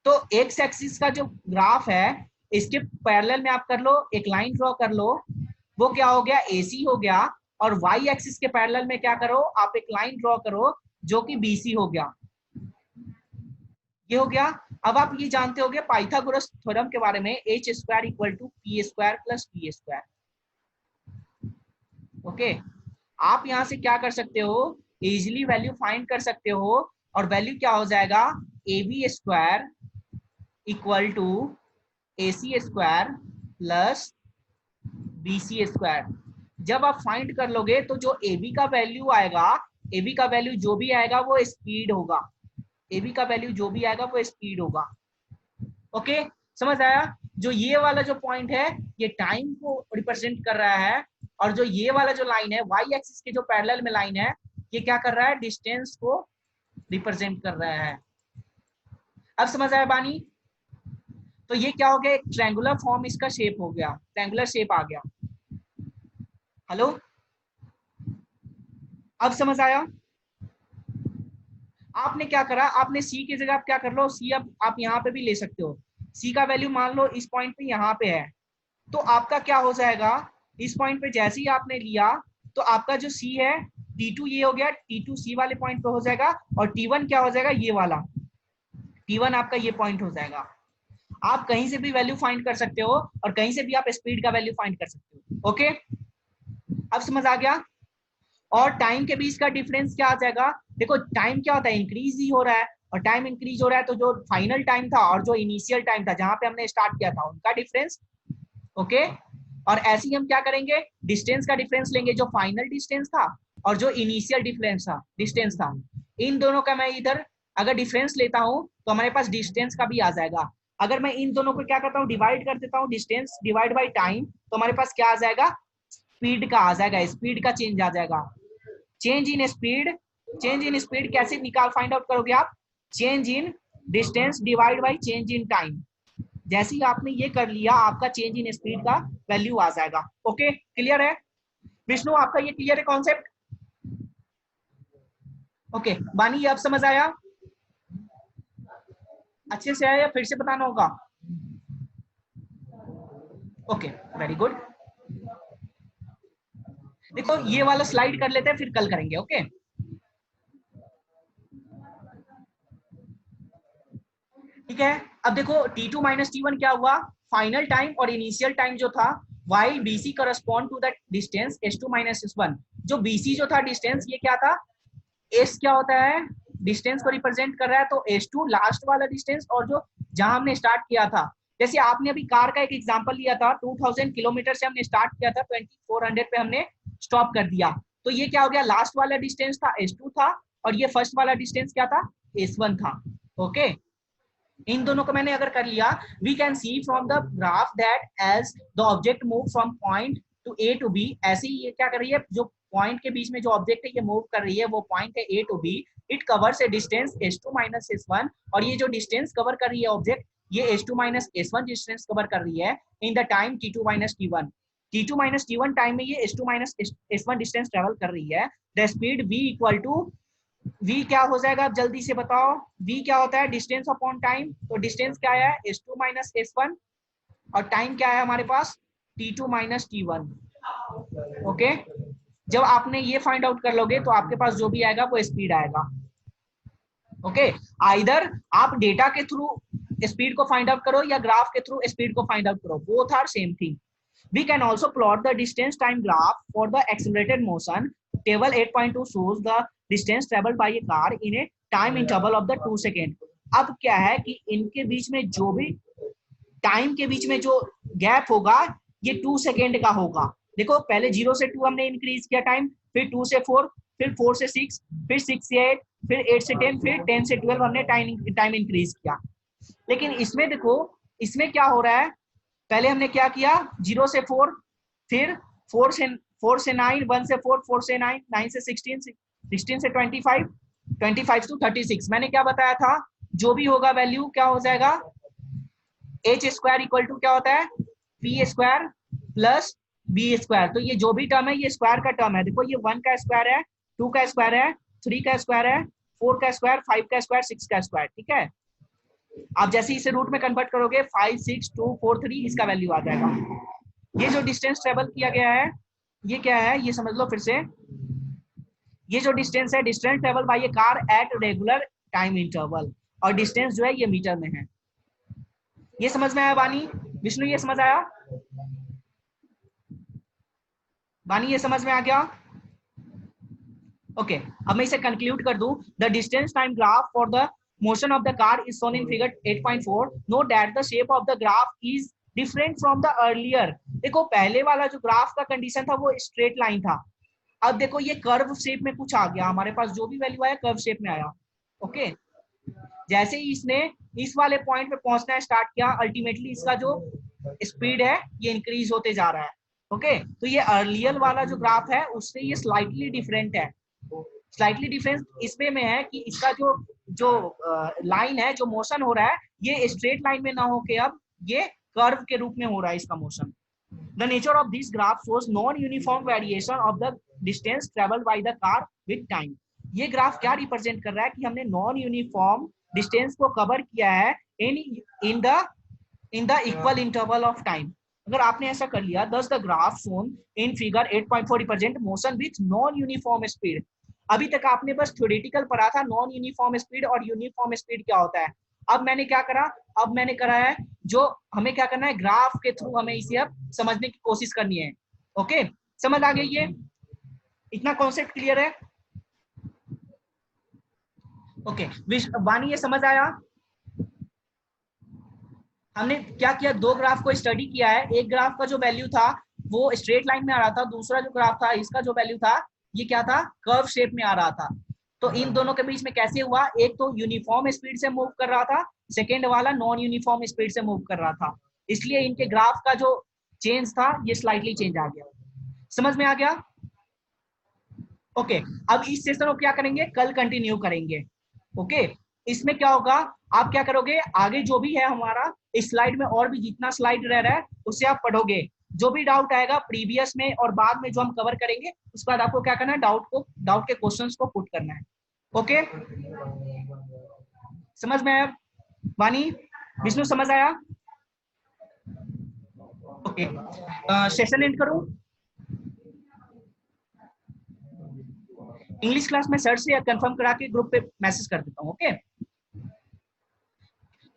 तो एक्स एक्सिस का जो ग्राफ है इसके पैरेलल में आप कर लो, एक लाइन ड्रॉ कर लो, वो क्या हो गया, AC हो गया, और वाई एक्सिस के पैरेलल में क्या करो, आप एक लाइन ड्रॉ करो जो कि BC हो गया, ये हो गया। अब आप ये जानते होंगे पाइथागोरस थ्योरम के बारे में, h square equal to p square plus p square. Okay, आप यहां से क्या कर सकते हो, इजिली वैल्यू फाइंड कर सकते हो, और वैल्यू क्या हो जाएगा, A B square equal to A C square plus B C square. जब आप फाइंड कर लोगे तो जो ए बी का वैल्यू आएगा, ए बी का वैल्यू जो भी आएगा वो स्पीड होगा, ए बी का वैल्यू जो भी आएगा वो स्पीड होगा। ओके, समझ आया? जो ये वाला जो पॉइंट है ये टाइम को रिप्रेजेंट कर रहा है, और जो ये वाला जो लाइन है वाई एक्सिस के जो पैरेलल में लाइन है, ये क्या कर रहा है, डिस्टेंस को रिप्रेजेंट कर रहा है। अब समझ आया बानी? तो ये क्या हो गया, एक ट्रायंगुलर फॉर्म इसका शेप हो गया, ट्रायंगुलर शेप आ गया। हेलो, अब समझ आया? आपने क्या करा, आपने सी की जगह आप क्या कर लो, सी अब आप यहाँ पे भी ले सकते हो, सी का वैल्यू मान लो इस पॉइंट पे यहाँ पे है, तो आपका क्या हो जाएगा, इस पॉइंट पे जैसे ही आपने लिया तो आपका जो सी है T2 ये हो गया, T2 सी वाले पॉइंट पे हो जाएगा, और T1 क्या हो जाएगा, ये वाला T1 आपका ये पॉइंट हो जाएगा। आप कहीं से भी वैल्यू फाइंड कर सकते हो, और कहीं से भी आप स्पीड का वैल्यू फाइंड कर सकते हो। ओके, अब समझ आ गया? और टाइम के बीच का डिफरेंस क्या आ जाएगा, देखो टाइम क्या होता है, इंक्रीज ही हो रहा है, और टाइम इंक्रीज हो रहा है तो जो फाइनल टाइम था और जो इनिशियल टाइम था जहां पे हमने स्टार्ट किया था उनका डिफरेंस। ओके, और ऐसे ही हम क्या करेंगे, डिस्टेंस का डिफरेंस लेंगे, जो फाइनल डिस्टेंस था और जो इनिशियल डिस्टेंस था, इन दोनों का मैं इधर अगर डिफरेंस लेता हूं तो हमारे पास डिस्टेंस का भी आ जाएगा। अगर मैं इन दोनों को क्या करता हूँ, डिवाइड कर देता हूँ, डिस्टेंस डिवाइड बाई टाइम, तो हमारे पास क्या आ जाएगा, स्पीड का आ जाएगा, स्पीड का चेंज आ जाएगा। Change in speed, change in speed कैसे निकाल फाइंड आउट करोगे आप, change in distance divide by change in time. जैसे ही आपने ये कर लिया आपका चेंज इन स्पीड का वैल्यू आ जाएगा। ओके, क्लियर है विष्णु, आपका ये क्लियर है कॉन्सेप्ट? ओके बानी, ये अब समझ आया, अच्छे से आया या फिर से बताना होगा? Okay very good. देखो ये वाला स्लाइड कर लेते हैं फिर कल करेंगे। ओके ठीक है। अब देखो T2 माइनस T1 क्या हुआ, फाइनल टाइम और इनिशियल टाइम जो था, while BC correspond to the distance S2 minus S1, जो BC जो था डिस्टेंस, ये क्या था, S क्या होता है, डिस्टेंस को रिप्रेजेंट कर रहा है, तो S2 लास्ट वाला डिस्टेंस, और जो जहां हमने स्टार्ट किया था, जैसे आपने अभी कार का एक एग्जांपल लिया था, 2000 किलोमीटर से हमने स्टार्ट किया था, 2400 पे हमने स्टॉप कर दिया, तो ये क्या हो गया, लास्ट वाला डिस्टेंस था S2 था, और ये फर्स्ट वाला डिस्टेंस क्या था, S1 था। ओके, इन दोनों को मैंने अगर कर लिया, we can see from the graph that as the object move from point to A to B, ऐसे ही ये क्या कर रही है, जो पॉइंट के बीच में जो ऑब्जेक्ट है ये मूव कर रही है, वो पॉइंट है A to B, it covers a distance S2 minus S1, और ये जो डिस्टेंस कवर कर रही है ऑब्जेक्ट, ये S2 minus S1 distance cover कर रही है in the time T2 minus T1। T2 minus T1 time में ये S2 minus S1 distance travel कर रही है। The speed v equal to, v क्या हो जाएगा, आप जल्दी से बताओ, v क्या होता है, डिस्टेंस अपॉन टाइम, तो डिस्टेंस क्या है, S2 माइनस S1, और टाइम क्या है हमारे पास, T2 माइनस T1। ओके, जब आपने ये फाइंड आउट कर लोगे तो आपके पास जो भी आएगा वो स्पीड आएगा। ओके, आइदर आप डेटा के थ्रू स्पीड को फाइंड आउट करो या ग्राफ के थ्रू स्पीड को फाइंड आउट करो, both are same thing. We can also plot the distance time graph for the accelerated motion. Table 8.2 shows the distance traveled by a car in a time interval of the 2 second. अब क्या है कि इनके बीच में जो भी time के बीच में जो गैप होगा ये 2 सेकेंड का होगा। देखो पहले 0 से 2 हमने इंक्रीज किया टाइम, फिर 2 से 4, फिर 4 से 6, फिर 6 से 8, फिर 8 से 10, फिर 10 से 12 हमने टाइम इंक्रीज किया। लेकिन इसमें देखो, इसमें क्या हो रहा है, पहले हमने क्या किया, 0 से 4, फिर 4 से 9, 1 से 4, 4 से 9, 9 से 16, 16 से 25, 25 to 36। मैंने क्या बताया था, जो भी होगा वैल्यू क्या हो जाएगा, एच स्क्वायर इक्वल टू क्या होता है, P square plus B square. तो ये जो भी टर्म है ये स्क्वायर का टर्म है। देखो ये 1 का स्क्वायर है, 2 का स्क्वायर है, 3 का स्क्वायर है, 4 का स्क्वायर, 5 का स्क्वायर, 6 का स्क्वायर। ठीक है, आप जैसे इसे रूट में कन्वर्ट करोगे 5 6 2 4 3 इसका वैल्यू आ जाएगा। ये जो डिस्टेंस ट्रेवल किया गया है ये क्या है, ये समझ लो फिर से, ये जो डिस्टेंस है, distance travel bye A car at regular time interval, और डिस्टेंस जो है ये मीटर में है। ये समझ में आया वानी, विष्णु ये समझ आया, वानी ये समझ में आ गया। ओके, अब मैं इसे कंक्लूड कर दूं, the distance time graph for the motion of the car is shown in figure 8.4. note that the shape of the graph is different from the earlier. देखो पहले वाला जो ग्राफ का कंडीशन था वो स्ट्रेट लाइन था, अब देखो ये कर्व शेप में कुछ आ गया, हमारे पास जो भी वैल्यू आया कर्व शेप में आया। ओके, जैसे ही इसने इस वाले पॉइंट पे पहुंचना स्टार्ट किया, अल्टीमेटली इसका जो स्पीड है ये इंक्रीज होते जा रहा है। ओके, तो ये अर्लियर वाला जो ग्राफ है उससे ये स्लाइटली डिफरेंट है। स्लाइटली डिफरेंस इसमें में है कि इसका जो जो लाइन है, जो मोशन हो रहा है, ये स्ट्रेट लाइन में ना होके अब ये कर्व के रूप में हो रहा है इसका motion. The nature of this graph shows non uniform variation of the distance travelled by the car with time. ये ग्राफ क्या रिप्रेजेंट कर रहा है कि हमने नॉन यूनिफॉर्म डिस्टेंस को कवर किया है in the equal interval of time. अगर आपने ऐसा कर लिया, दस the graph shown in figure 8.4 represent motion with non uniform speed. अभी तक आपने बस थ्योरेटिकल पढ़ा था नॉन यूनिफॉर्म स्पीड और यूनिफॉर्म स्पीड क्या होता है। अब मैंने क्या करा, अब मैंने करा है जो हमें क्या करना है, ग्राफ के थ्रू हमें इसे अब समझने की कोशिश करनी है। ओके, समझ आ गई, ये इतना कॉन्सेप्ट क्लियर है। ओके, वानी ये समझ आया, हमने क्या किया, दो ग्राफ को स्टडी किया है, एक ग्राफ का जो वैल्यू था वो स्ट्रेट लाइन में आ रहा था, दूसरा जो ग्राफ था इसका जो वैल्यू था ये क्या था, कर्व शेप में आ रहा था। तो इन दोनों के बीच में कैसे हुआ, एक तो यूनिफॉर्म स्पीड से मूव कर रहा था, सेकेंड वाला नॉन यूनिफॉर्म स्पीड से मूव कर रहा था, इसलिए इनके ग्राफ का जो चेंज था ये स्लाइटली चेंज आ गया। समझ में आ गया। ओके, अब इस सेशन को क्या करेंगे, कल कंटिन्यू करेंगे। ओके, इसमें क्या होगा, आप क्या करोगे, आगे जो भी है हमारा इस स्लाइड में और भी जितना स्लाइड रह रहा है उसे आप पढ़ोगे, जो भी डाउट आएगा प्रीवियस में और बाद में जो हम कवर करेंगे उसके बाद आपको क्या करना है, डाउट के क्वेश्चंस को पुट करना है। ओके, समझ में आया वानी, विष्णु समझ आया। ओके, सेशन एंड करूं, इंग्लिश क्लास में सर से कंफर्म करा के ग्रुप पे मैसेज कर देता हूँ। ओके,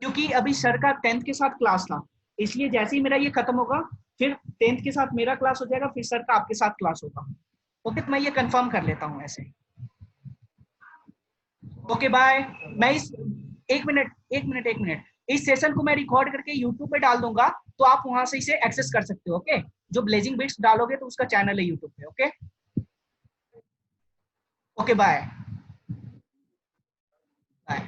क्योंकि अभी सर का 10th के साथ क्लास था, इसलिए जैसे ही मेरा ये खत्म होगा फिर 10th के साथ मेरा क्लास हो जाएगा, फिर सर का आपके साथ क्लास होगा। ओके, तो मैं ये कंफर्म कर लेता हूँ ऐसे। Okay bye. मैं इस एक मिनट इस सेशन को मैं रिकॉर्ड करके यूट्यूब पे डाल दूंगा, तो आप वहां से इसे एक्सेस कर सकते हो। ओके, जो ब्लेजिंग बिट्स डालोगे तो उसका चैनल है यूट्यूब पे। Okay, okay bye bye.